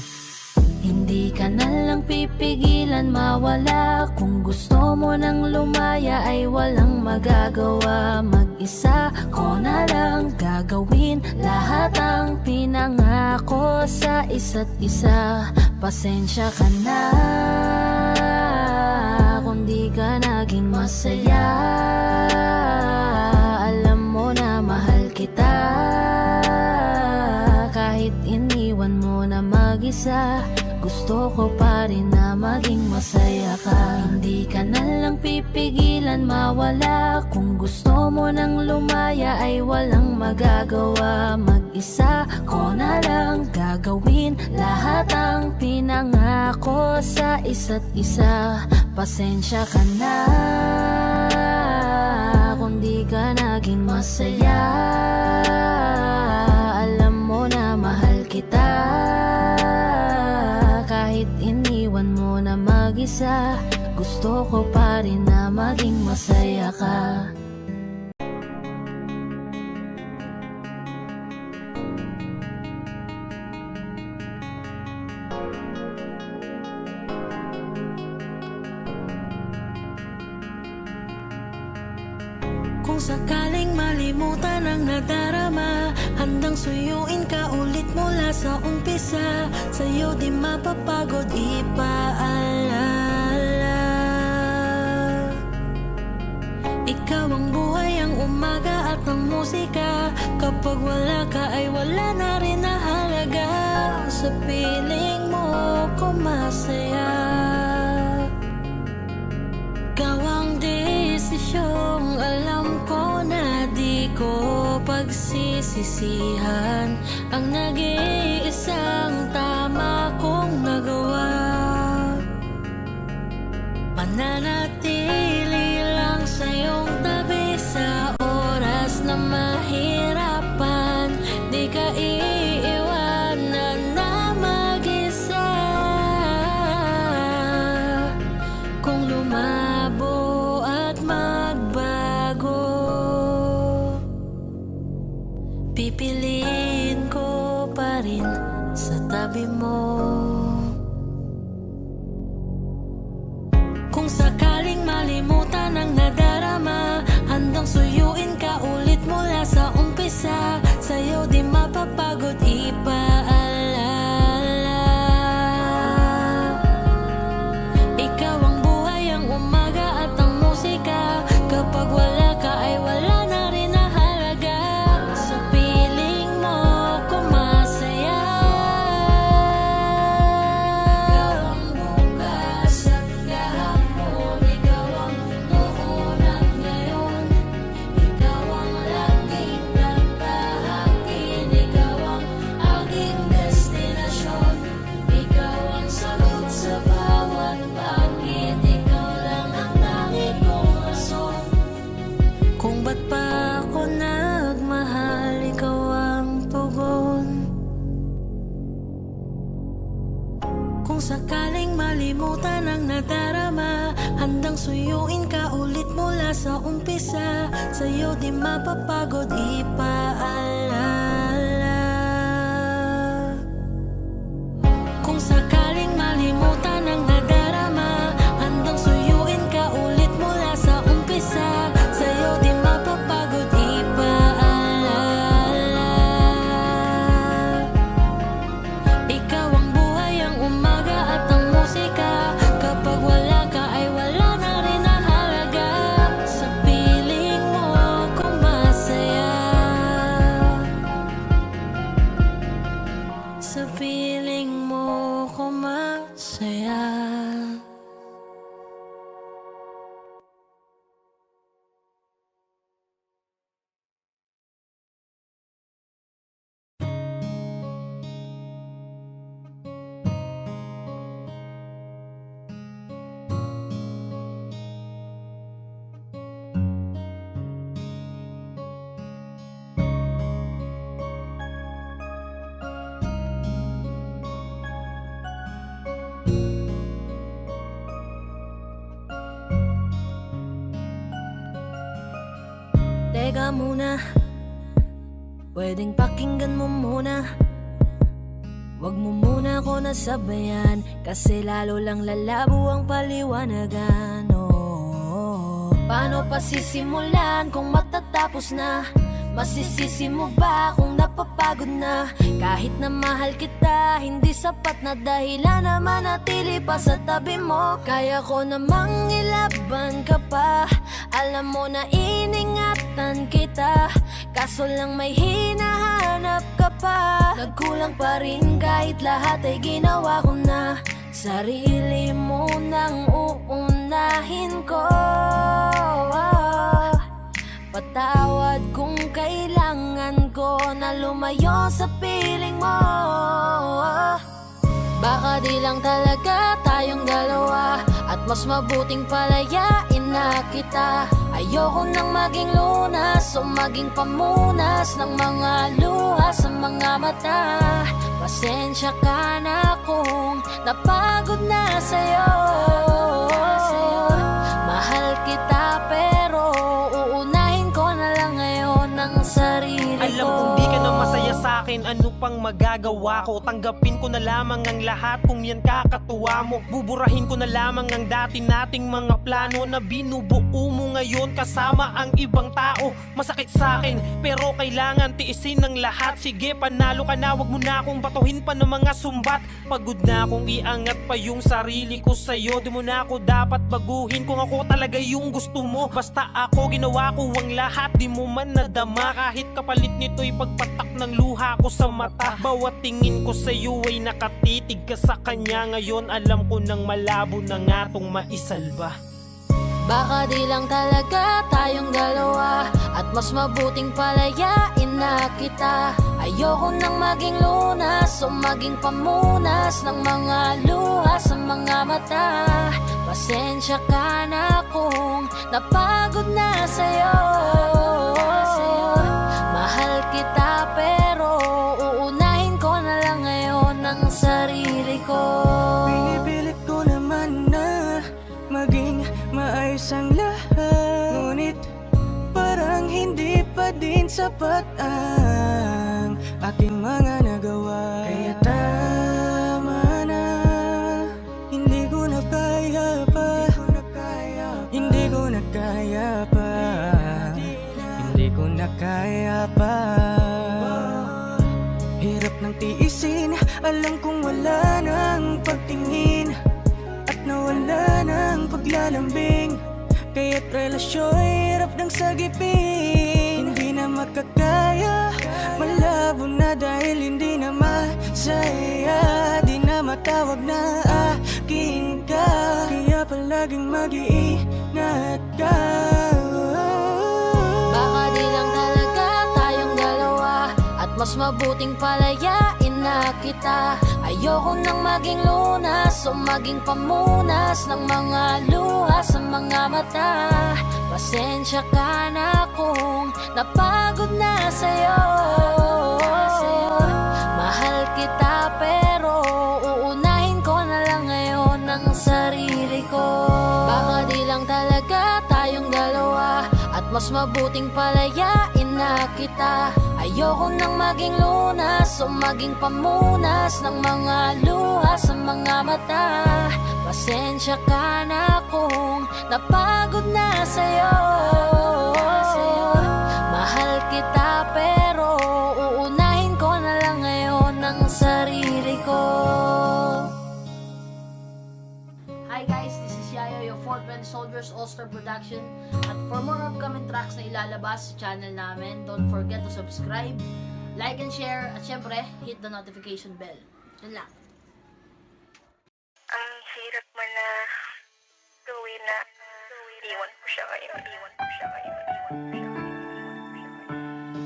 Hindi ka na lang pipigilan mawala. Kung gusto mo nang lumaya ay walang magagawa. Mag-isa ko na lang gagawin lahat ang pinangako sa isa't isa. Pasensya ka na kung di ka naging masaya. Alam mo na mahal kita, kahit iniwan mo na mag-isa. Gusto ko pa rin na maging masaya ka. Hindi ka na lang pipigilan mawala. Kung gusto mo nang lumaya ay walang magagawa. Mag-isa ko na lang gagawin lahat ang pinangako sa isa't isa. Pasensya ka na kung di ka naging masaya. Alam mo na mahal kita, kahit iniwan mo na mag-isa. Gusto ko pa rin na maging masaya ka. Kung sakaling malimutan ang nadarama, handang suyuin ka ulit mula sa umpisa. Sa'yo di mapapagod ipaalala. Ikaw ang buhay, ang umaga at ang musika. Kapag wala ka ay wala na rin na halaga. Sa piling mo ko masaya. Ikaw ang desisyong alam ko na di ko pagsisisihan. Ang nag-iisang tama kong nagawa, mananatili lang sa iyong tabi sa oras na mahirapan. Di ka iiwanan na mag-isa. Kung lumabo at magbago, pipiliin ko pa rin sa tabi mo. Kung sakaling malimutan ang nadarama, handang suyuin ka ulit mula sa umpisa. Sa'yo di mapapagod ipaalala. Ikaw ang buhay, ang umaga at ang musika. Kapag wala ka ay wala na rin na halaga. Sa piling mo ko masaya. Ikaw ang bukas at kahapon. Ikaw ang noon at ngayon. Ikaw ang laging nagbahakin. Ikaw ang aking destinasyon. Ikaw ang sagot sa bawat bakit. Ikaw lang ang tangi kong rason. Kung ba't pa ako nagmahal, ikaw ang tugon. Kung sakaling malimutan ang nadarama, handang suyuin ka ulit mula sa umpisa. Sa'yo di mapapagod ipaalala. Kung sakaling malimutan ang nadarama, handang suyuin ka ulit mula sa umpisa. Sa'yo di mapapagod ipaalala. Ikaw ang buhay, ang umaga at ang musika. Kapag wala ka ay wala na rin na halaga. Sa piling mo ko masaya. ka muna, pwedeng pakinggan mo muna. Wag mo muna ako nasabayan, kasi lalo lang lalabo ang paliwanagan. Paano pa sisimulan kung matatapos na? Masisisi mo ba kung napapagod na? Kahit na mahal kita, hindi sapat na dahilan na manatili pa sa tabi mo. Kaya ko namang ilaban ka pa, alam mo na iningatan kita, kaso lang may hinahanap ka pa. Nagkulang pa rin kahit lahat ay ginawa ko na. Sarili mo nang uunahin ko. Patawad kung kailangan ko na lumayo sa piling mo. Baka di lang talaga tayong dalawa, at mas mabuting palayain na kita. Ayoko nang maging lunas o maging pamunas ng mga luha sa mga mata. Pasensya ka na kung napagod na sa'yo. Mahal kita pero uunahin ko na lang ngayon ang sarili ko. Alam kong di ka na masaya sa'kin, ano pang magagawa ko? Tanggapin ko na lamang ang lahat kung yan kakatuwa mo. Buburahin ko na lamang ang dati nating mga plano na binubuo mo ngayon kasama ang ibang tao. Masakit sa'kin pero kailangan tiisin ng lahat. Sige, panalo ka na, wag mo na akong batuhin pa ng mga sumbat. Pagod na akong iangat pa yung sarili ko sa'yo. Di mo na ako dapat baguhin kung ako talaga yung gusto mo. Basta ako ginawa ko ang lahat, di mo man nadama. Kahit kapalit nito'y pagpatak ng luha ko sa mata. Bawat tingin ko sa'yo ay nakatitig ka sa kanya. Ngayon alam ko nang malabo na nga tong maisalba. Baka di lang talaga tayong dalawa, at mas mabuting palayain na kita. Ayoko nang maging lunas o maging pamunas ng mga luha sa mga mata. Pasensya ka na kung napagod na sa'yo. Mahal kita pero uunahin ko na lang ngayon ang sarili ko. Pinipilit ko naman na maging maayos ang lahat, ngunit parang hindi pa din sapat ang aking mga nagawa. Kaya tama na, hindi ko na kaya pa, hindi ko na kaya pa, hindi ko na kaya pa. Hirap ng tiisin, alam kong wala nang pagtingin at nawala ng paglalambing. Kaya't relasyo'y hirap ng sagipin. Hindi na makakaya, malabo na dahil hindi na masaya. Di na matawag na akin ka, kaya palaging mag-iingat ka. Baka di lang talaga tayong dalawa, at mas mabuting palayain na kita. Ayoko nang maging lunas o maging pamunas ng mga luha sa mga mata. Pasensya ka na kung napagod na sa'yo. Mahal kita pero uunahin ko na lang ngayon ang sarili ko. Baka di lang talaga tayong dalawa, at mas mabuting palayain na kita. Ayoko nang maging lunas o maging pamunas ng mga luha sa mga mata. Pasensya ka na kung napagod na sa'yo. Mahal kita pero uunahin ko na lang ngayon ang sarili ko. Hi guys, this is Yayo, your 420 Soldiers All-Star Production. At for more upcoming tracks na ilalabas sa channel namin, don't forget to subscribe, like and share, at syempre, hit the notification bell. Yun lang. Ang hirap man na gawin na iwan ko siya ngayon.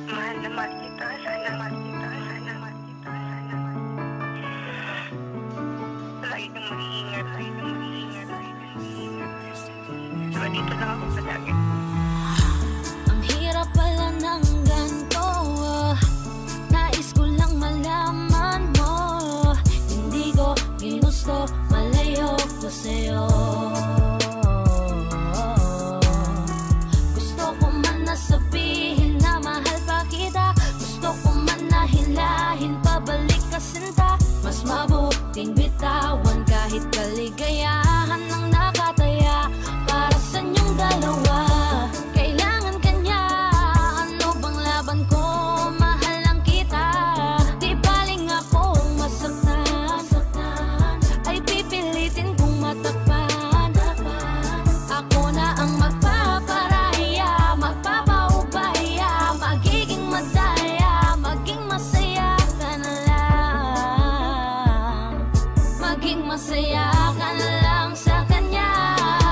Mahal na mahal kita, sana mahal kita, sana mahal kita, sana mahal kita. Lagi kang mag-iingat, lagi kang mag-iingat, lagi kang mag-iingat. Saka dito lang ako palagi. Ang hirap pala ng ganito, nais ko lang malaman mo. Hindi ko ginusto, malayo ko sa'yo. Gusto ko man na sabihin kaligayahan ng nakataya para sa inyong dalawa. Kailangan kanya, ano bang laban ko? Mahal lang kita. Di baling akong masaktan, ay pipilitin kong matakpan. Ako na ang magpaparaya, magpapaubaya, magiging madaya, maging masaya ka na lang. Maging masaya ka na lang sa kanya.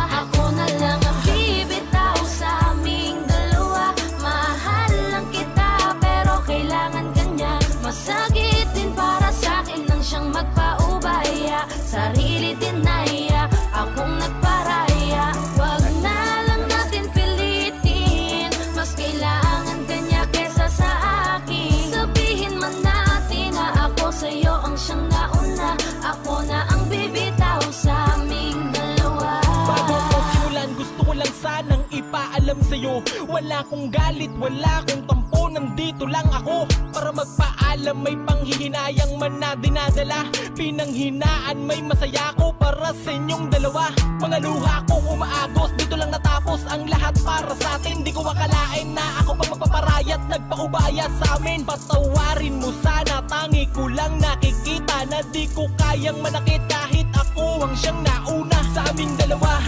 Ako na lang ang bibitaw sa aming dalawa. Mahal lang kita pero kailangan kanya. Masakit din para sa akin nang siyang magpaubaya. Sarili dinaya, akong nagparaya. Wag na lang natin pilitin, mas kailangan kanya kesa sa akin. Sabihin man natin na ako sa'yo ang siyang nauna. Ako na ang bibitaw sa aming dalawa. Bago ko simulan, gusto ko lang sanang ipaalam sa'yo. Wala kong galit, wala kong tampo, nandito lang ako para magpaalam. May panghihinayang man na dinadala, pinanghinaan may masaya ko para sa inyong dalawa. Mga luha kong umaagos, dito lang natapos ang lahat para sa atin. Di ko akalain na ako pa magpaparayat, nagpaubaya sa amin. Patawarin mo sana, tangi ko lang nakikita na di ko kayang manakit kahit ako ang siyang nauna. Sa aming dalawa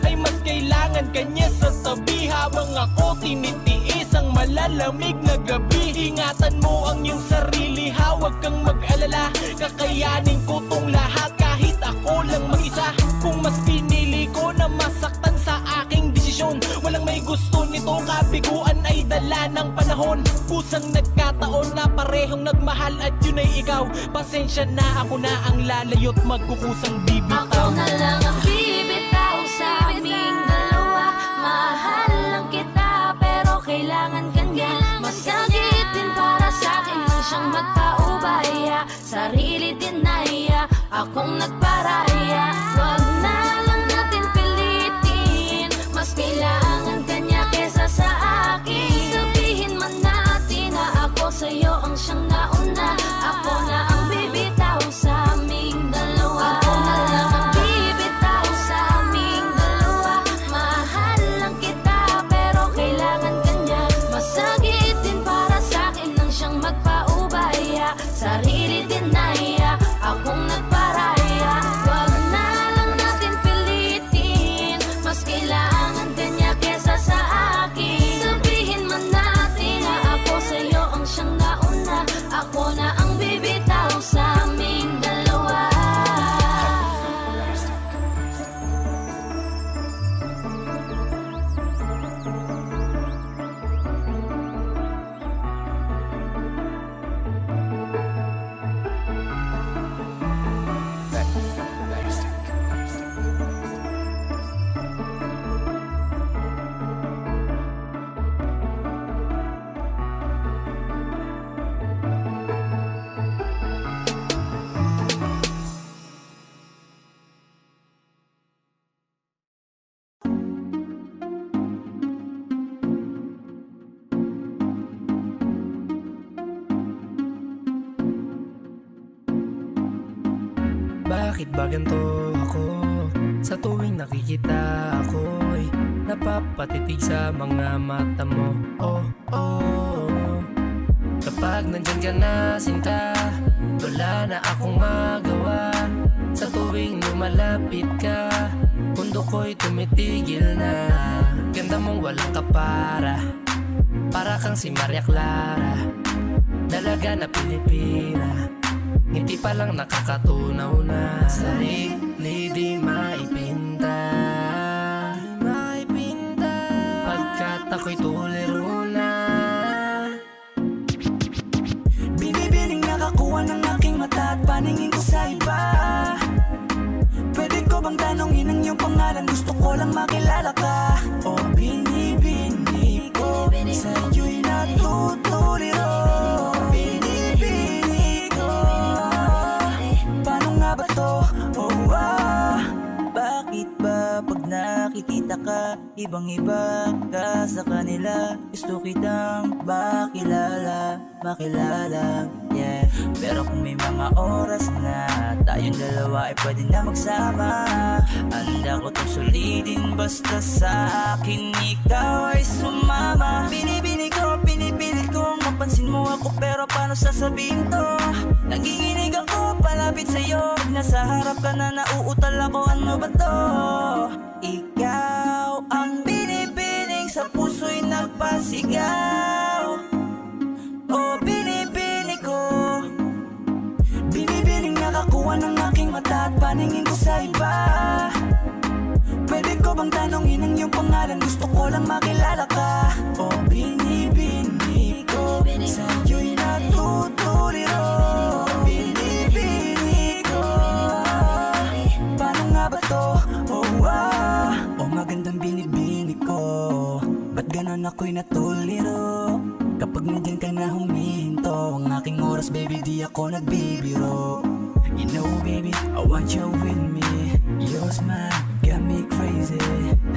ay mas kailangan kanya sa tabi, habang ako tinitiis ang malalamig na gabi. Ingatan mo ang iyong sarili, huwag kang mag-alala. Kakayanin ko tong lahat kahit ako lang mag-isa. Kung mas pinili ko na masaktan sa aking desisyon, walang may gusto nito, kabiguan ay dala ng panahon. Kusang nagkataon na parehong nagmahal at yun ay ikaw. Pasensya na, ako na ang lalayo't magkukusang bibitaw. Ako na lang ang bibitaw sa aming dalawa. Mahal lang kita pero kailangan kanya. Masakit din para sa akin nang siyang magpaubaya. Sarili dinaya, akong nagparaya. Wag na lang natin pilitin, mas kailangan kanya kesa sa akin. Sabihin man natin na ako sa'yo ang siyang nauna. Ako na ang bibitaw sa aming dalawa. Ako na lang ang bibitaw sa aming dalawa. Mahal lang kita pero kailangan kanya. Masakit din para sa akin nang siyang magpaubaya. Sarili dinaya, akong nagparaya. Wag na lang natin pilitin, mas kailangan kanya kesa sa akin. Sabihin man natin na ako sa'yo ang siyang nauna. Ako na ang bibitaw sa aming dalawa. Bakit ba ganito ako? Sa tuwing nakikita ako'y napapatitig sa mga mata mo. Oh, oh. Kapag nandyan ka na, sinta, wala na akong magawa. Sa tuwing lumalapit ka, mundo ko'y tumitigil na. Ganda mong walang kapara, para kang si Maria Clara, dalaga na Pilipina. Hindi pa lang nakakatunaw na sarili di maipinta. Pagkat ako'y tuliro na. Binibining nakakuha ng aking mata at paningin ko sa iba. Pwede ko bang tanongin ang iyong pangalan? Gusto ko lang makilala ka. O binibini ko sa'yo'y natutuliro. Binibini ko, paano nga ba to? Oh, bakit ba pag nakikita ka, ibang iba ka sa kanila. Gusto kitang makilala, yeah. Pero kung may mga oras na tayong dalawa ay pwede na magsama, handa ko tong sulitin basta sa akin ikaw ay sumama. Binibini ko, pinipilit kong mapansin mo ako, pero paano sasabihin to? Nanginginig ako palapit sa'yo, pag nasa harap ka na nauutal ako, ano ba to? Ikaw ang binibining sa puso'y nagpasigaw. O binibini ko, binibining nakakuha ng aking mata at paningin ko sa iba. Pwede ko bang tanongin ang iyong pangalan? Gusto ko lang makilala ka. O binibini ko, sa'yo'y natutuliro. Binibini ko, paano nga ba to? O magandang binibini ko, ba't ganon ako'y natuliro? Kapag nandyan ka na humihinto, ang aking oras baby di ako nagbibiro. You know baby, I want you with me. Your smile got me crazy.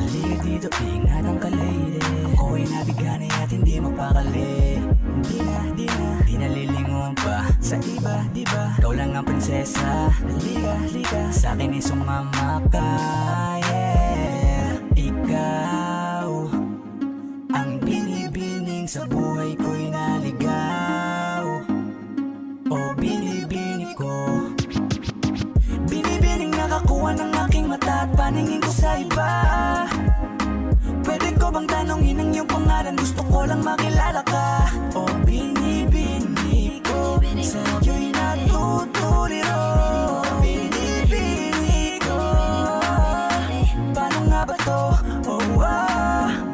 Halika dito, ingatan ka lady. Ako ay nabigani at hindi mapakali. Di na lilingon pa sa iba, diba? Ikaw lang ang prinsesa. Halika, sa akin ay sumama ka, yeah. Ikaw ang binibining sa buhay ko'y naligaw. O binibini ko, binibining nakakuha ng aking mata at paningin ko sa iba. Pwede ko bang tanongin ang iyong pangalan? Gusto ko lang makilala ka. O binibini ko, sa'yo'y natutuliro. Binibini ko, paano nga ba to?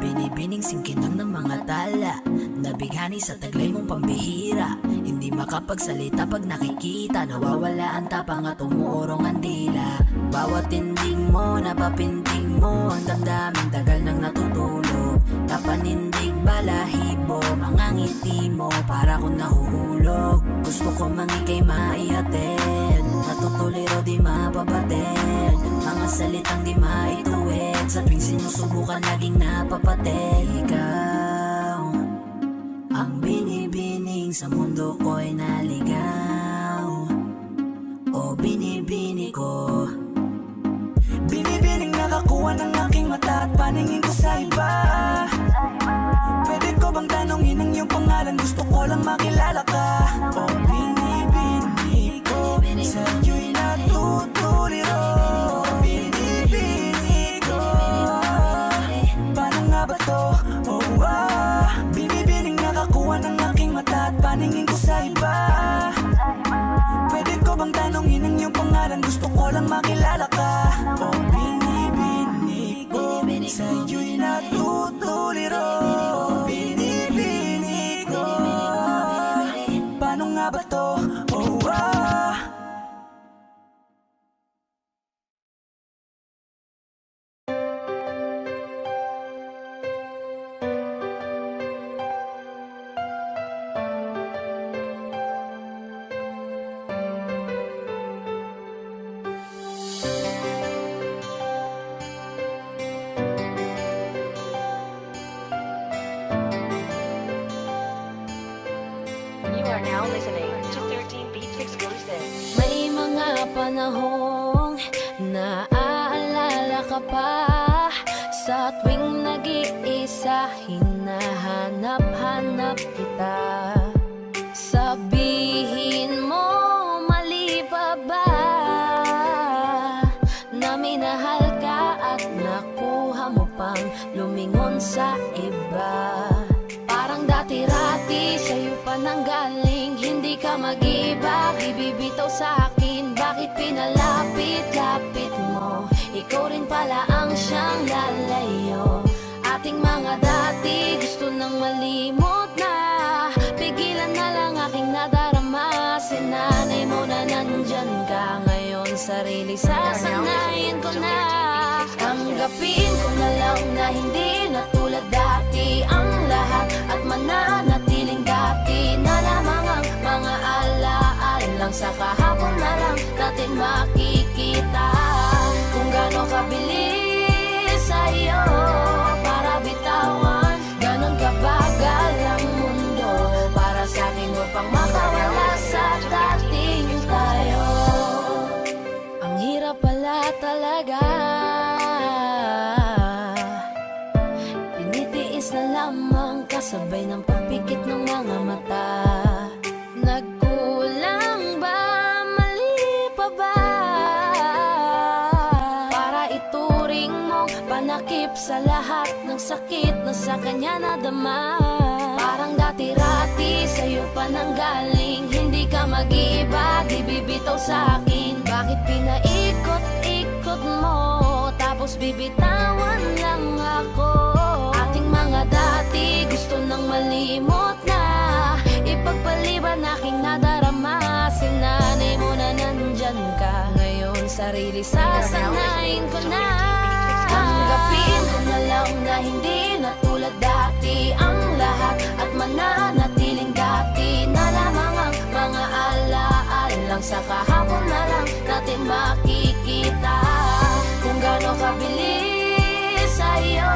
Binibining singkinang ng mga tala, nabighani sa taglay mong pambihira. Hindi makapagsalita pag nakikita, nawawala ang tapang at umuurong ang dila. Bawat tinding mo, napapinting mo, ang damdaming tagal nang natutulog. Napanindig balahibo, mga ngiti mo, para kong nahuhulog. Gusto ko mangikay maihatid, natutuliro di mapabatid. Mga salitang di maituwid, sa tuwing sinusubukan laging napapatid. Ikaw ang binibining sa mundo ko'y naligaw. O binibini ko, binibining nakakuha ng aking mata at paningin ko sa iba. Pwede ko bang tanongin ang iyong pangalan? Gusto ko lang makilala ka. O binibini ko, sa'yo'y natutuliro. Binibini ko, paano nga ba to? Binibining nakakuha ng aking mata at paningin ko sa iba. Pwede ko bang tanongin ang iyong pangalan? Gusto ko lang makilala ka. O binibini ko, sa'yo'y natutuliro. Binibini ko, paano nga ba to? May mga panahong naaalala ka pa, sa tuwing nag-iisa hinahanap-hanap kita. Sabihin mo, mali pa ba na minahal ka at nakuha mo pang lumingon sa iba? Parang dati-rati sa'yo pa nanggaling, hindi ka mag-iba, ibibitaw sa akin. Bakit pinalapit-lapit mo? Ikaw rin pala ang siyang lalayo. Ating mga dati gusto nang malimot na, pigilan na lang aking nadarama. Sinanay mo na nandyan ka ngayon, sarili sasanayin ko na. Tanggapin ko na lang na hindi na tulad dati ang lahat, at mananatiling dati na lamang ang mga alaalang sa kahapon na lang natin makikita kung gaano kabilis sa'yo sabay ng pagpikit ng mga mata. Nagkulang ba? Mali pa ba? Para ituring mong panakip sa lahat ng sakit na sa kanya nadama. Parang dati-rati sa'yo pa nanggaling, hindi ka mag-iiba, di bibitaw sa'kin. Bakit pinaikot-ikot mo, tapos bibitawan lang ako? Ating mga dati gusto nang malimot na, ipagpaliban aking nadarama. Sinanay mo na nandyan ka, ngayon sarili sasanayin ko na. Tanggapin ko na lang na hindi na tulad dati ang lahat, at mananatiling dati na lamang ang mga alaalang sa kahapon na lang natin makikita. Kung gaano kabilis sa'yo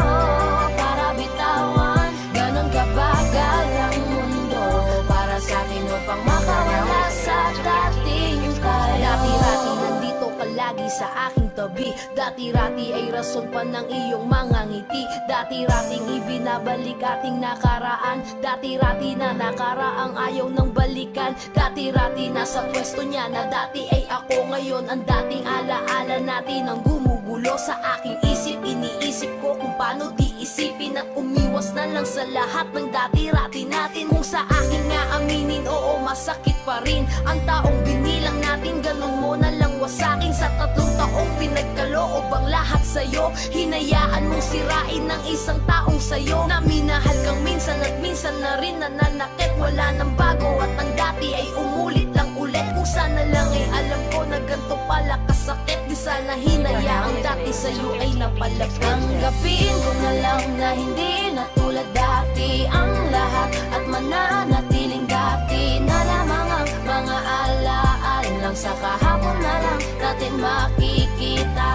para bitawan, ganon kabagal ang mundo para sa'kin upang makawala sa dating tayo. Dati-rati nandito ka lagi sa aking tabi, dati-rati ay rason pa ng iyong mga ngiti. Dati-rating ibinabalik ating nakaraan, dati-rati na nakaraang ayaw ng balikan. Dati-rati nasa pwesto niya na dati ay ako, ngayon ang dating alaala natin ang gumugulo sa aking isip. Iniisip ko kung paano di isipin at umiwas na lang sa lahat ng dati-rati natin. Kung sa akin nga aminin, oo masakit pa rin ang taong binilang natin, ganun mo na lang wasakin. Sa 3 taong pinagkaloob ang lahat sa'yo, hinayaan mong sirain ng isang taong sa'yo na minahal kang minsan at minsan na rin nananakit. Wala nang bago at ang dati ay umulit lang ulit. Kung sana lang ay alam ko na ganito pala kasakit, di sana hinayaang dati sa'yo ay napalapit. Tanggapin ko na lang na hindi na tulad dati ang lahat, at mananatiling dati na lamang ang mga alaalang sa kahapon na lang natin makikita.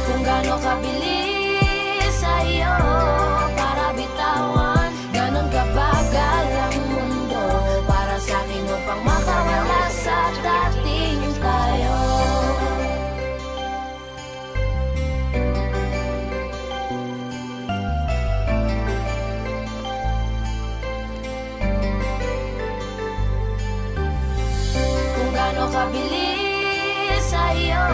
Kung gaano kabilis sa'yo para bitawan, ganon kabagal ang mundo para sa'kin upang makawala sa dating tayo. Kung gaano kabilis sa'yo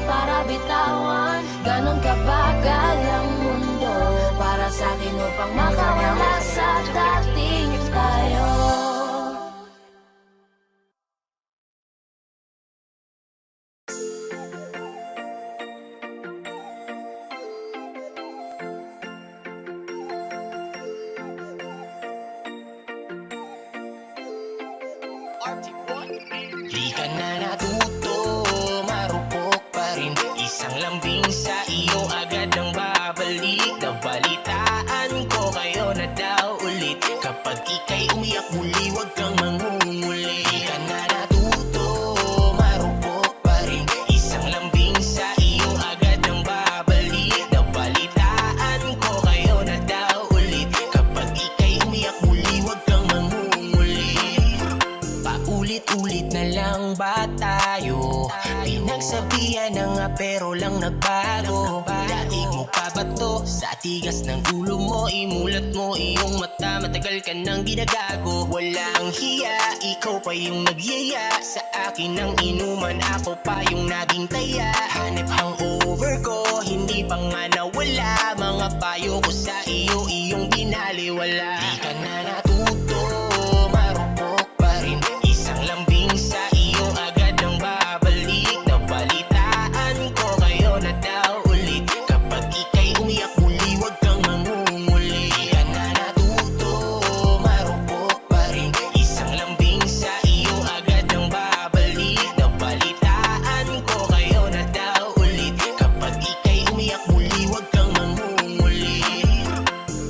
para bitawan, ganon kabagal ang mundo para sa'kin upang makawala sa dating tayo. Di ka na natuto, marupok pa rin. Isang lambing sa iyo agad ang babalik. Nabalitaan ko kayo na daw ulit. Kapag ika'y umiyak muli, wag kang mangunguli. Di ka na natuto, marupok pa rin. Isang lambing sa iyo agad ang babalik. Nabalitaan ko kayo na daw ulit. Kapag ika'y umiyak muli, wag kang mangunguli. Paulit-ulit na lang ba tayo? Pinagsabihan na nga pero lang nagbago. Daig mo pa ba to? Sa tigas ng ulo mo, imulat mo iyong mata. Matagal ka nang ginagago, walang hiya. Ikaw pa yung nagyaya sa akin ng inuman, ako pa yung naging taya. Hanep hangover ko, hindi pa nga nawala. Mga payo ko sa iyo, iyong binaliwala. Di ka na natuto, marupok pa rin. Isang lambing sa iyo agad ang babalik. Nabalitaan ko kayo na daw ulit. Kapag ika'y umiyak muli, wag kang mangunguli. Di ka na natuto, marupok pa rin. Isang lambing sa iyo agad ang babalik. Nabalitaan ko kayo na daw ulit. Kapag ika'y umiyak muli, wag kang mangunguli.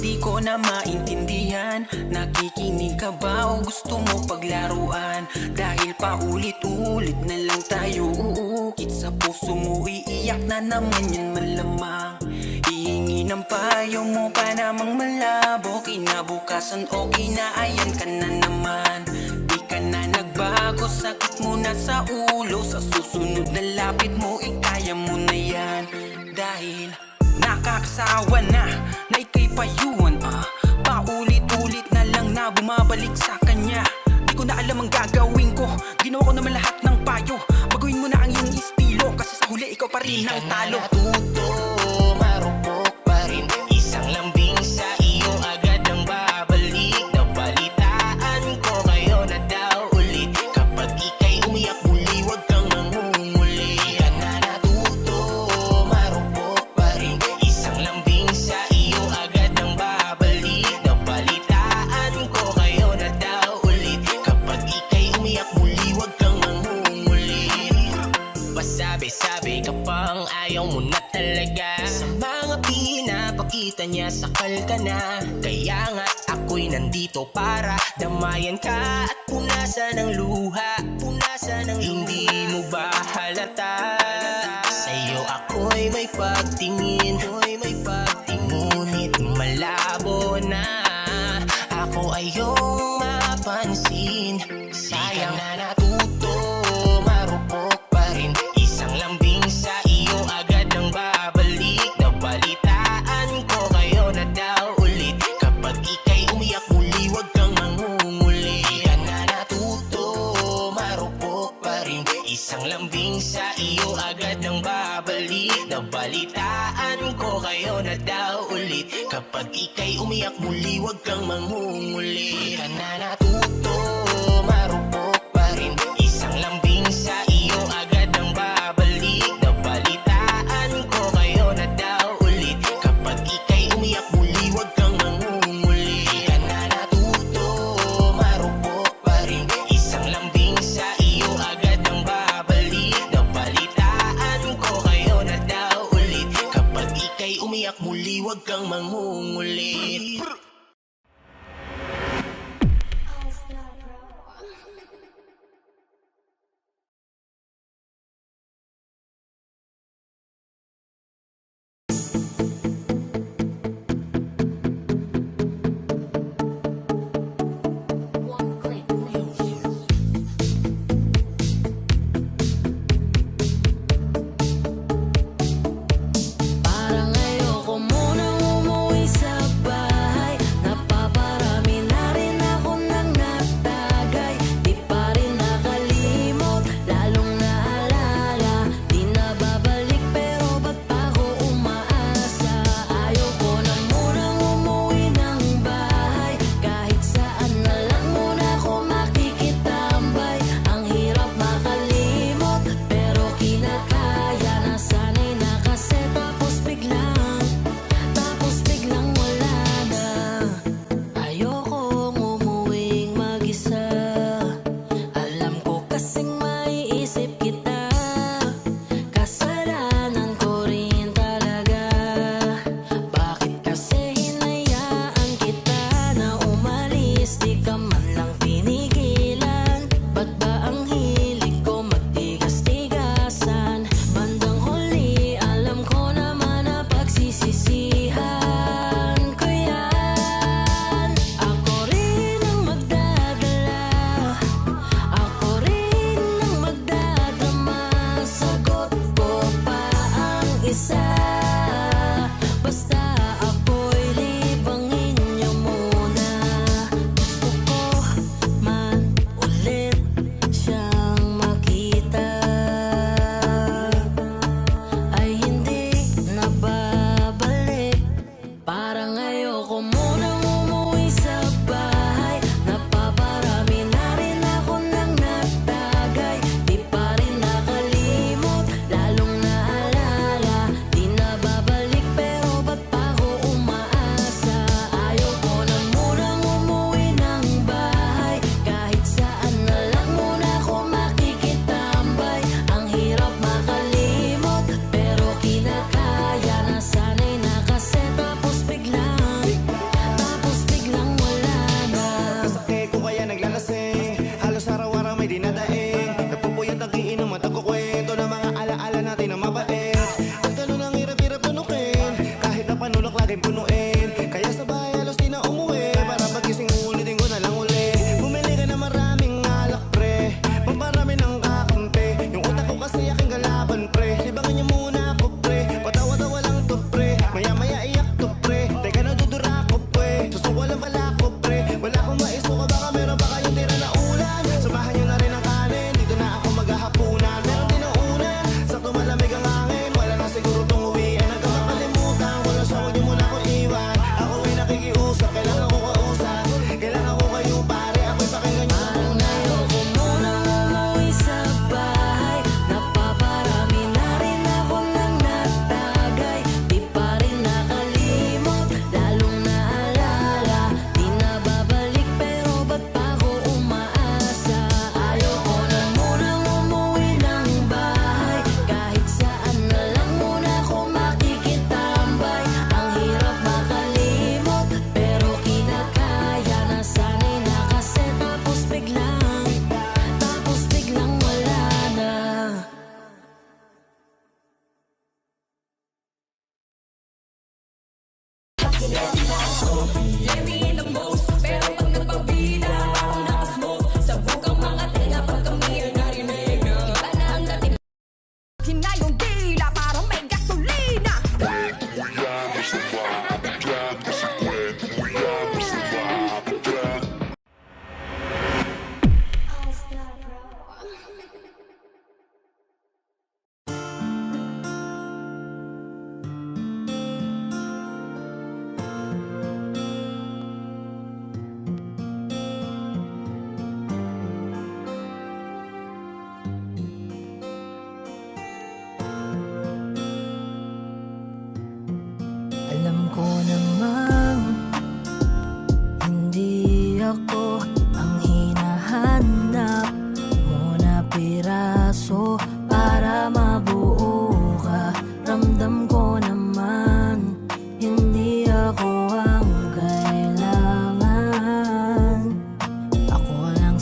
Di ko na maintindihan, nakikinig ka ba o gusto mo paglaruan? Dahil paulit-ulit na lang tayo uukit sa puso mo, iiyak na naman yan malamang. Hihingi ng payo mo pa namang malabo, kinabukasan okay na ayan ka na naman. Di ka na nagbago, sakit mo na sa ulo, sa susunod na lapit mo ikaya mo na yan. Dahil nakakasawa na ika'y payuan Paulit-ulit na lang na bumabalik sa kanya. Di ko na alam ang gagawin ko, ginawa ko naman lahat ng payo. Baguhin mo na ang iyong estilo, kasi sa huli ikaw pa rin ang talo. Natuto, marupok pa rin. Isang lambing sa iyo agad ang babalik. Nabalitaan ko kayo na daw ulit. Kapag ika'y umiyak muli, huwag kang mangunguli. Di ka na natuto, marupok pa rin. Isang lambing sa iyo agad ang babalik. Nabalitaan ko kayo na daw ulit. Kapag ika'y umiyak muli, huwag kang mangunguli. Pasabi-sabi ka pang ayaw mo na talaga. Sa mga pinapakita niya, sakal ka na. Kaya nga ako'y nandito para damayan ka at punasan ng luha. Hindi mo ba halata? Sa'yo ako'y may pagtingin. Ngunit malabo na ako ayong mapansin. Sayang na natuto, marupok pa rin. Isang lambing sa iyo agad ang babalik. Nabalitaan ko kayo na daw ulit. Kapag ika'y umiyak muli, huwag kang mangunguli. Di ka na natuto, marupok pa rin. Isang lambing sa iyo agad ang babalik. Nabalitaan ko kayo na daw ulit. Kapag ika'y umiyak muli, huwag kang mangunguli. Di ka na natuto, marupok pa rin. Isang lambing sa iyo agad ang babalik. Nabalitaan ko kayo na daw ulit. Kapag ika'y umiyak muli, huwag kang mangunguli. Di ka na natuto, marupok pa rin. Isang lambing sa iyo agad ang babalik. Nabalitaan ko kayo na daw ulit. Kapag ika'y umiyak muli, huwag kang mangunguli.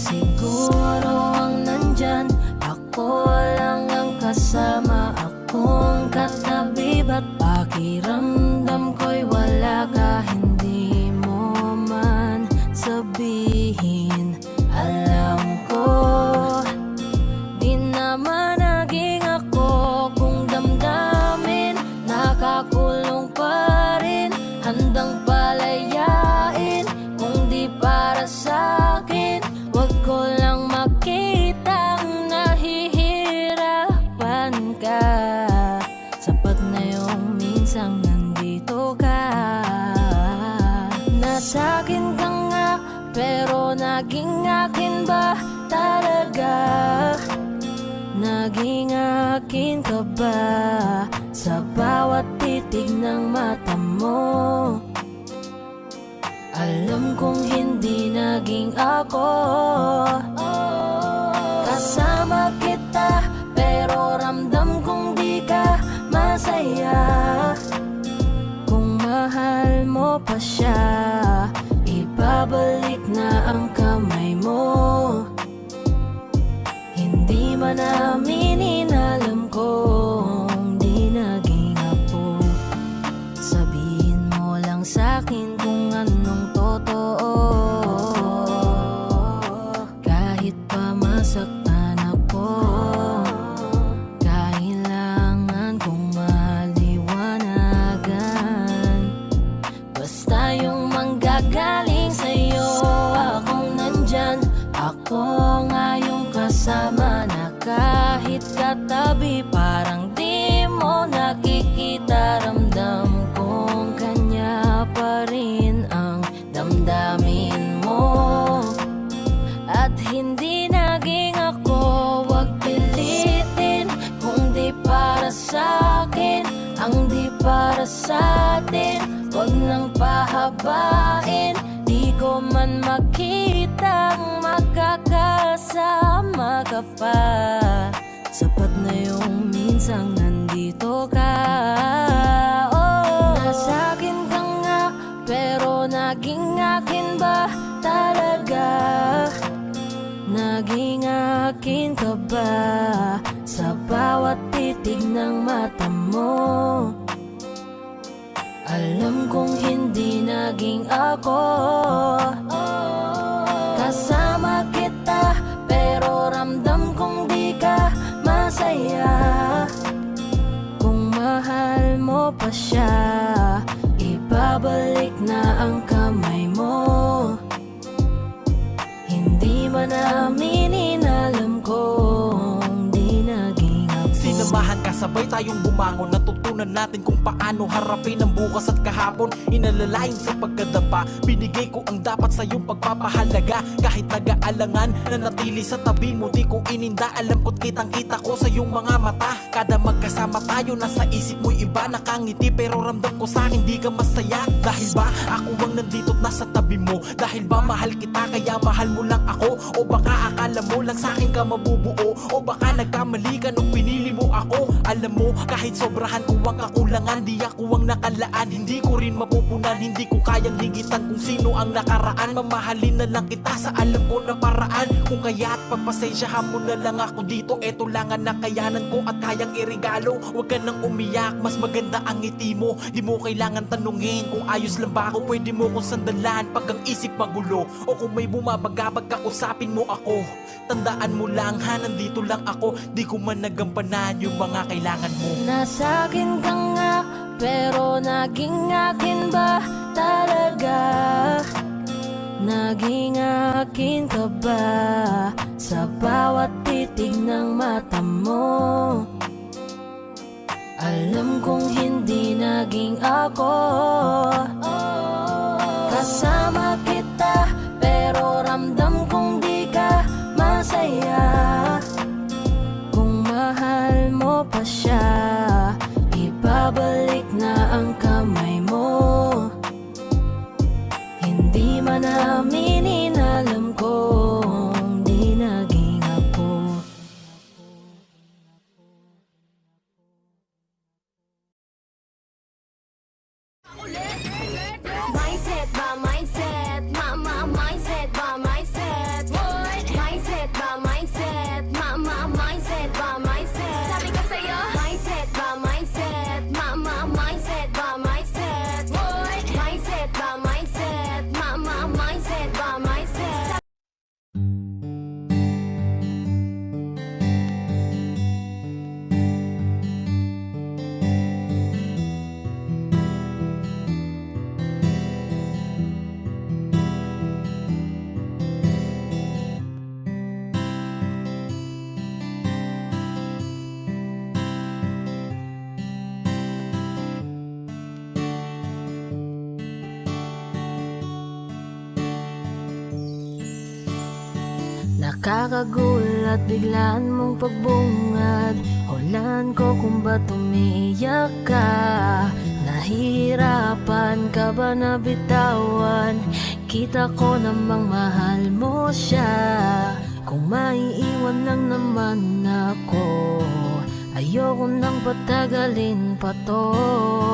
siguro ang nandyan. Ako lang ang kasama, akong katabi. Ba't pakiramdam ko'y wala ka, hindi mo man sabihin. Alam ko, di naman naging ako. Kung damdamin, nakakulong pa rin. Handang palayain, kung di para sa'kin. Wag ko lang makitang nahihirapan ka. Sapat na yung minsang nandito ka. Nasa'kin ka nga, pero naging akin ba talaga? Naging akin ka ba sa bawat titig ng mata mo? Alam kong hindi naging ako. Kasama kita, pero ramdam kong di ka masaya. Kung mahal mo pa siya, ibabalik na ang kamay mo. Hindi man aminin, alam kong di naging ako. Sabihin mo lang sa'kin kung anong totoo. Kahit pa masaktan ako, kailangan kong maliwanagan. Basta yung manggagaling sa'yo, akong nandyan. Ako nga yung kasama na kahit katabi, parang di mo nakikita. Ramdam kong kanya pa rin ang damdamin mo. At hindi naging ako, wag pilitin. Kung di para sa'kin, ang di para sa'tin, wag nang pahabain. Di ko man makitang magkakasama ka pa. Sapat na yung minsang nandito ka. Oh, nasa'kin ka nga, pero naging akin ba talaga? Naging akin ka ba sa bawat titig ng mata mo? Alam kong hindi naging ako. Kasama kita, pero ramdam kong di ka masaya. Kung mahal mo pa siya, ibabalik na ang kamay mo. Hindi man aminin, alam kong di naging ako. Sinamahan ka, sabay tayong bumangon. Natutunan natin kung paano harapin ang bukas at kahapon. Inalalayan sa pagkadapa, binigay ko ang dapat sa iyong pagpapahalaga. Kahit nag-aalangan, nanatili sa tabi mo, di ko ininda. Alam ko't kitang kita ko sa iyong mga mata. Kada magkasama tayo, nasa isip mo'y iba. Nakangiti pero ramdam ko sa'kin di ka masaya. Dahil ba ako ang nandito't nasa tabi mo? Dahil ba mahal kita kaya mahal mo lang ako? O baka akala mo lang sa'kin ka mabubuo? O baka nagkamali ka nung pinili mo ako? Alam mo, kahit sobrahan ko ang kakulangan, di ako ang nakalaan. Hindi ko rin mapupunan, hindi ko kayang higitan kung sino ang nakaraan. Mamahalin na lang kita sa alam ko na paraan. Kung kaya't pagpasensyahan mo na lang ako dito. Eto lang ang nakayanan ko at kayang irigalo. Huwag ka nang umiyak, mas maganda ang ngiti mo. Di mo kailangan tanungin kung ayos lang ba ako. Pwede mo kong sandalan pag ang isip magulo. O kung may bumabagabag ka, usapin mo ako. Tandaan mo lang ha, nandito lang ako. Di ko man nagampanan yung mga kailangan mo. Nasa'kin ka nga, pero naging akin ba talaga? Naging akin ka ba sa bawat titig ng mata mo? Alam kong hindi naging ako. Kasama kita, pero ramdam kong di ka masaya. Kung mahal mo pa siya, ibabalik na ang kamay mo. Hindi man aminin, alam kong di naging ako. Ulit! Nakakagulat biglaan mong pagbungad. Hulaan ko kung ba't umiiyak ka. Nahihirapan ka ba na bitawan? Kita ko namang mahal mo siya. Kung maiiwan lang naman ako, ayoko nang patagalin pa to.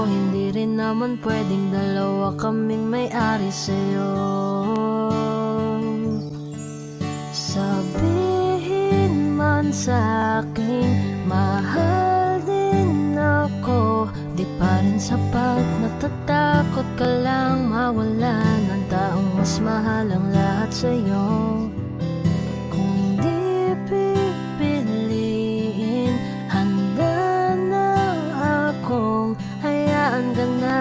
Hindi rin naman pwedeng dalawa kaming may-ari sa'yo. Sabihin man sa'king mahal din ako, di pa rin sapat. Natatakot ka lang mawalan ng taong mas mahal ang lahat sa'yo. Kung di pipiliin, handa na akong hayaan ka na.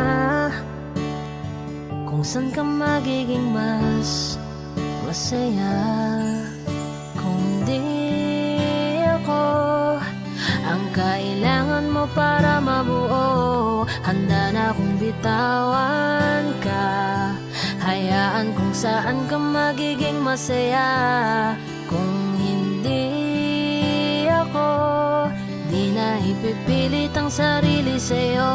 Kung saan ka magiging mas masaya. Kung di ako ang kailangan mo para mabuo, handa na akong bitawan ka. Hayaan kung saan ka magiging masaya. Kung hindi ako, di na ipipilit ang sarili sa'yo.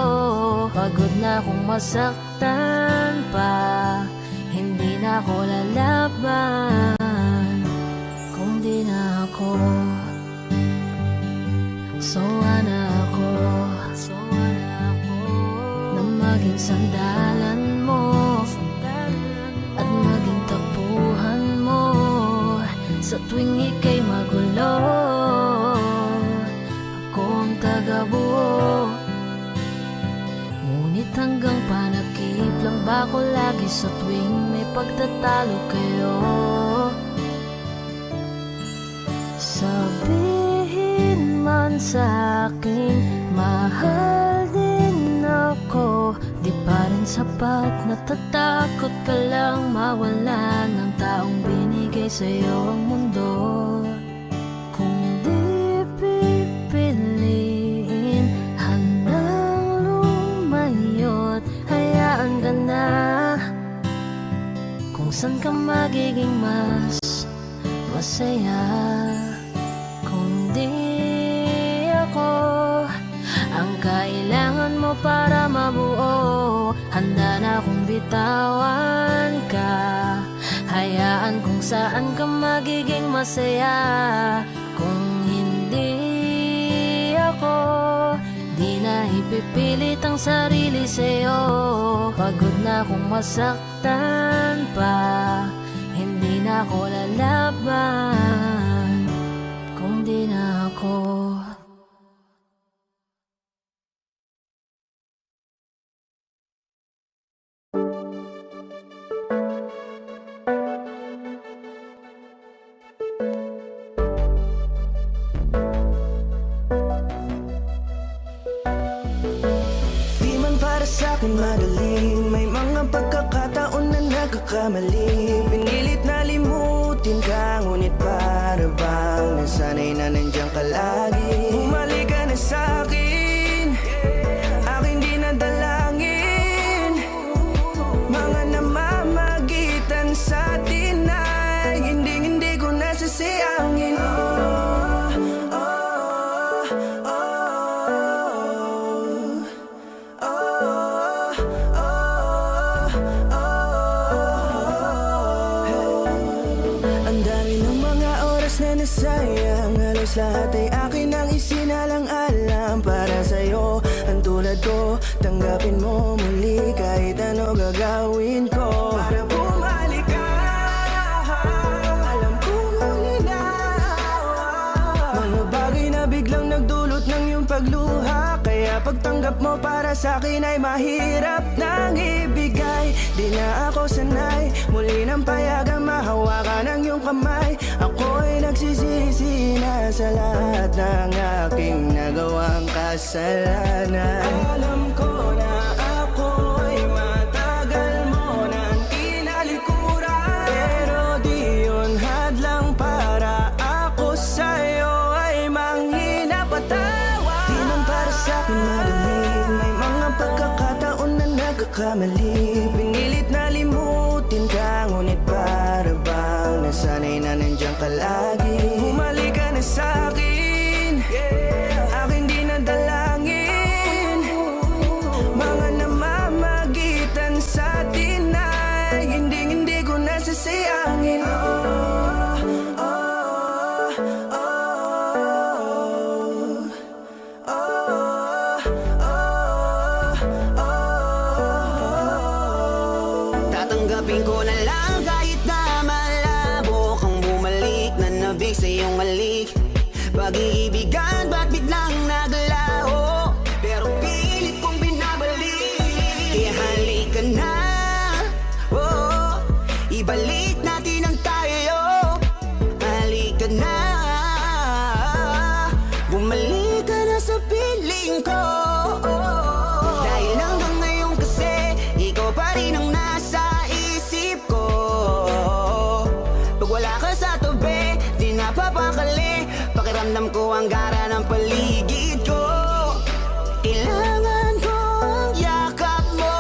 Pagod na akong masaktan pa, hindi na ako lalaban. Kung di na ako, sawa na ako na maging sandalan mo at maging takbuhan mo sa tuwing ika'y magulo. Ako ang tagabuo, ngunit hanggang panakip lang ba ko lagi sa tuwing may pagtatalo kayo? Sabihin man sa'king mahal din ako, di pa rin sapat. Natatakot ka lang mawalan ng taong binigay sa'yo ang mundo. Kung di pipiliin, handang lumayot, hayaan ka na. Kung saan ka magiging mas masaya. Kung di ako ang kailangan mo para mabuo, handa na akong bitawan ka. Hayaan kung saan ka magiging masaya. Kung hindi ako, di na ipipilit ang sarili sa'yo. Pagod na akong masaktan pa, hindi na ako lalaban. Kung di na ako. Di man para sa'kin madaling, may mga pagkakataon na nagkakamali. Pinilit na limutin ka, ngunit para bang nasanay na nandiyan ka lagi. Bumalik ka na sa'kin, aking di nadalangin. Mga namamagitan sa'tin ay hindi ko nasasayangin. Ang dami ng mga oras na nasayang, halos lahat ay akin ang isinalang-alam para sa'yo. Ang tulad ko, tanggapin mo muli kahit ano gagawin ko para bumalik ka. Alam kong malinaw, mga bagay na biglang nagdulot ng iyong pagluha. Kaya pagtanggap mo para sa'kin ay mahirap nang ibigay. Di na ako sanay, muli nang payagang mahawakan ang iyong kamay. Ako'y nagsisisi na sa lahat ng aking nagawang kasalanan. Alam ko na ako'y matagal mo nang tinalikuran, pero di yun hadlang para ako sa'yo ay manghina patawa. Di man para sa'kin madaling, may mga pagkakataon na nagkakamali. Pinilit na limutin ka, ngunit para bang nasanay na nandiyan ka lagi. bumalik. Pag-iibigan ba't biglang naglaho? Pero pilit kong binabalik. Kaya halika na, oh, ibalik natin ang tayo. Halika na, bumalik ka na sa piling ko. Dahil hanggang ngayon kasi ikaw pa rin ang nasa isip ko. Pag wala ka sa tabi, di napapakali. Pakiramdam ko ang gara ng paligid ko. Kailangan ko ang yakap mo.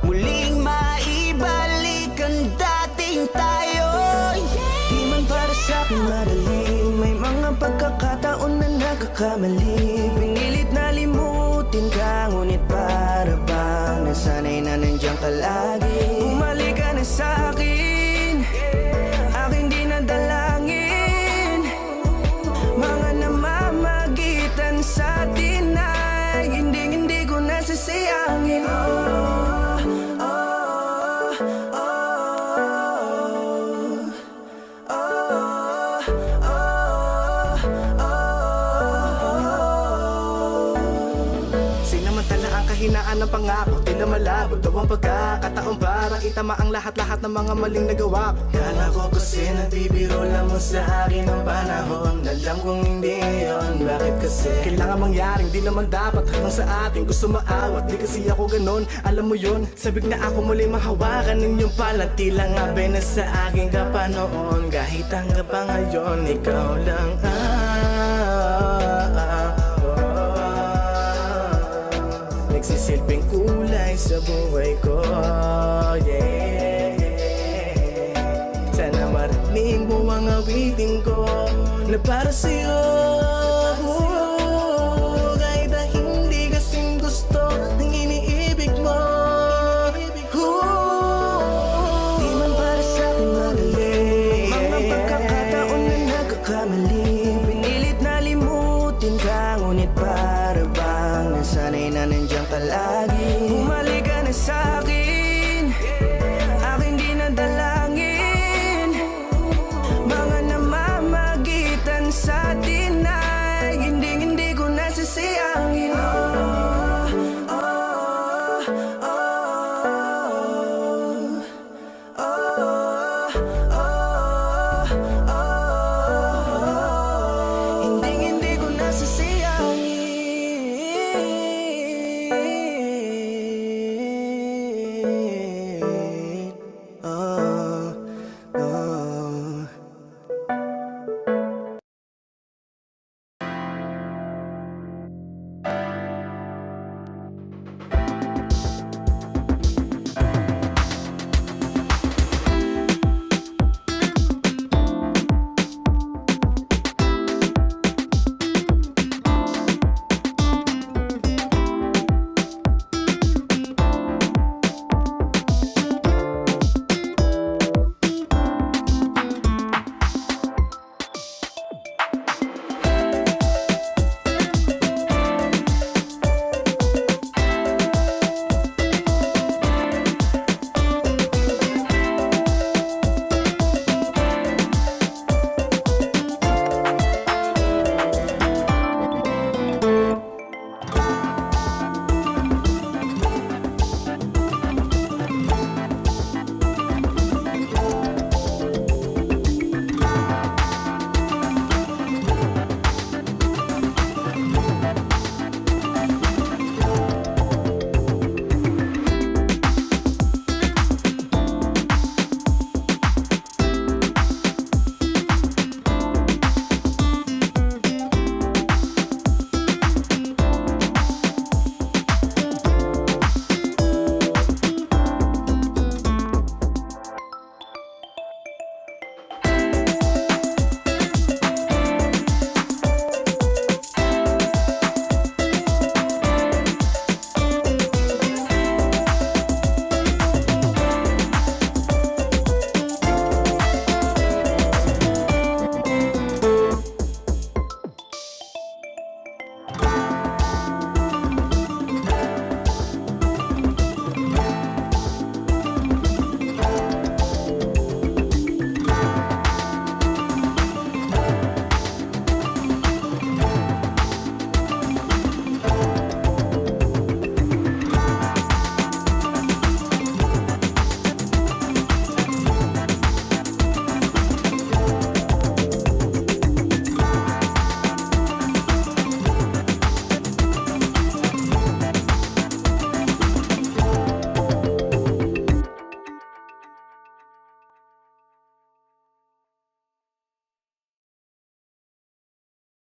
Muling maibalik ang dating tayo. Di man para sa'kin madali, may mga pagkakataon na nagkakamali. Pinilit na limutin ka, ngunit para bang nasanay na nandiyan ka lagi. Bumalik ka na sa'kin, aking dinadalangin. Mga namamagitan sa atin ay hindi ko nasasayangin. Sinamantala ang kahinaan ng pangako, tila malabo daw ang pagkakataon para itama ang lahat-lahat ng mga maling nagawa ko. Kala ko kasi nagbibiro lang mo sa akin ang panahon. Alam kong hindi yun, bakit kasi kailangan mangyaring di naman dapat hanggang sa atin gusto maawat. Di kasi ako ganon, alam mo yun. Sabik na ako muli mahawakan ninyong palat. Tila nga na sa aking kapanoon. Kahit hanggang pa ngayon, ikaw lang nagsisilbing kulay sa buhay ko, yeah. Sana marinig mo ang awitin ko na para sa'yo.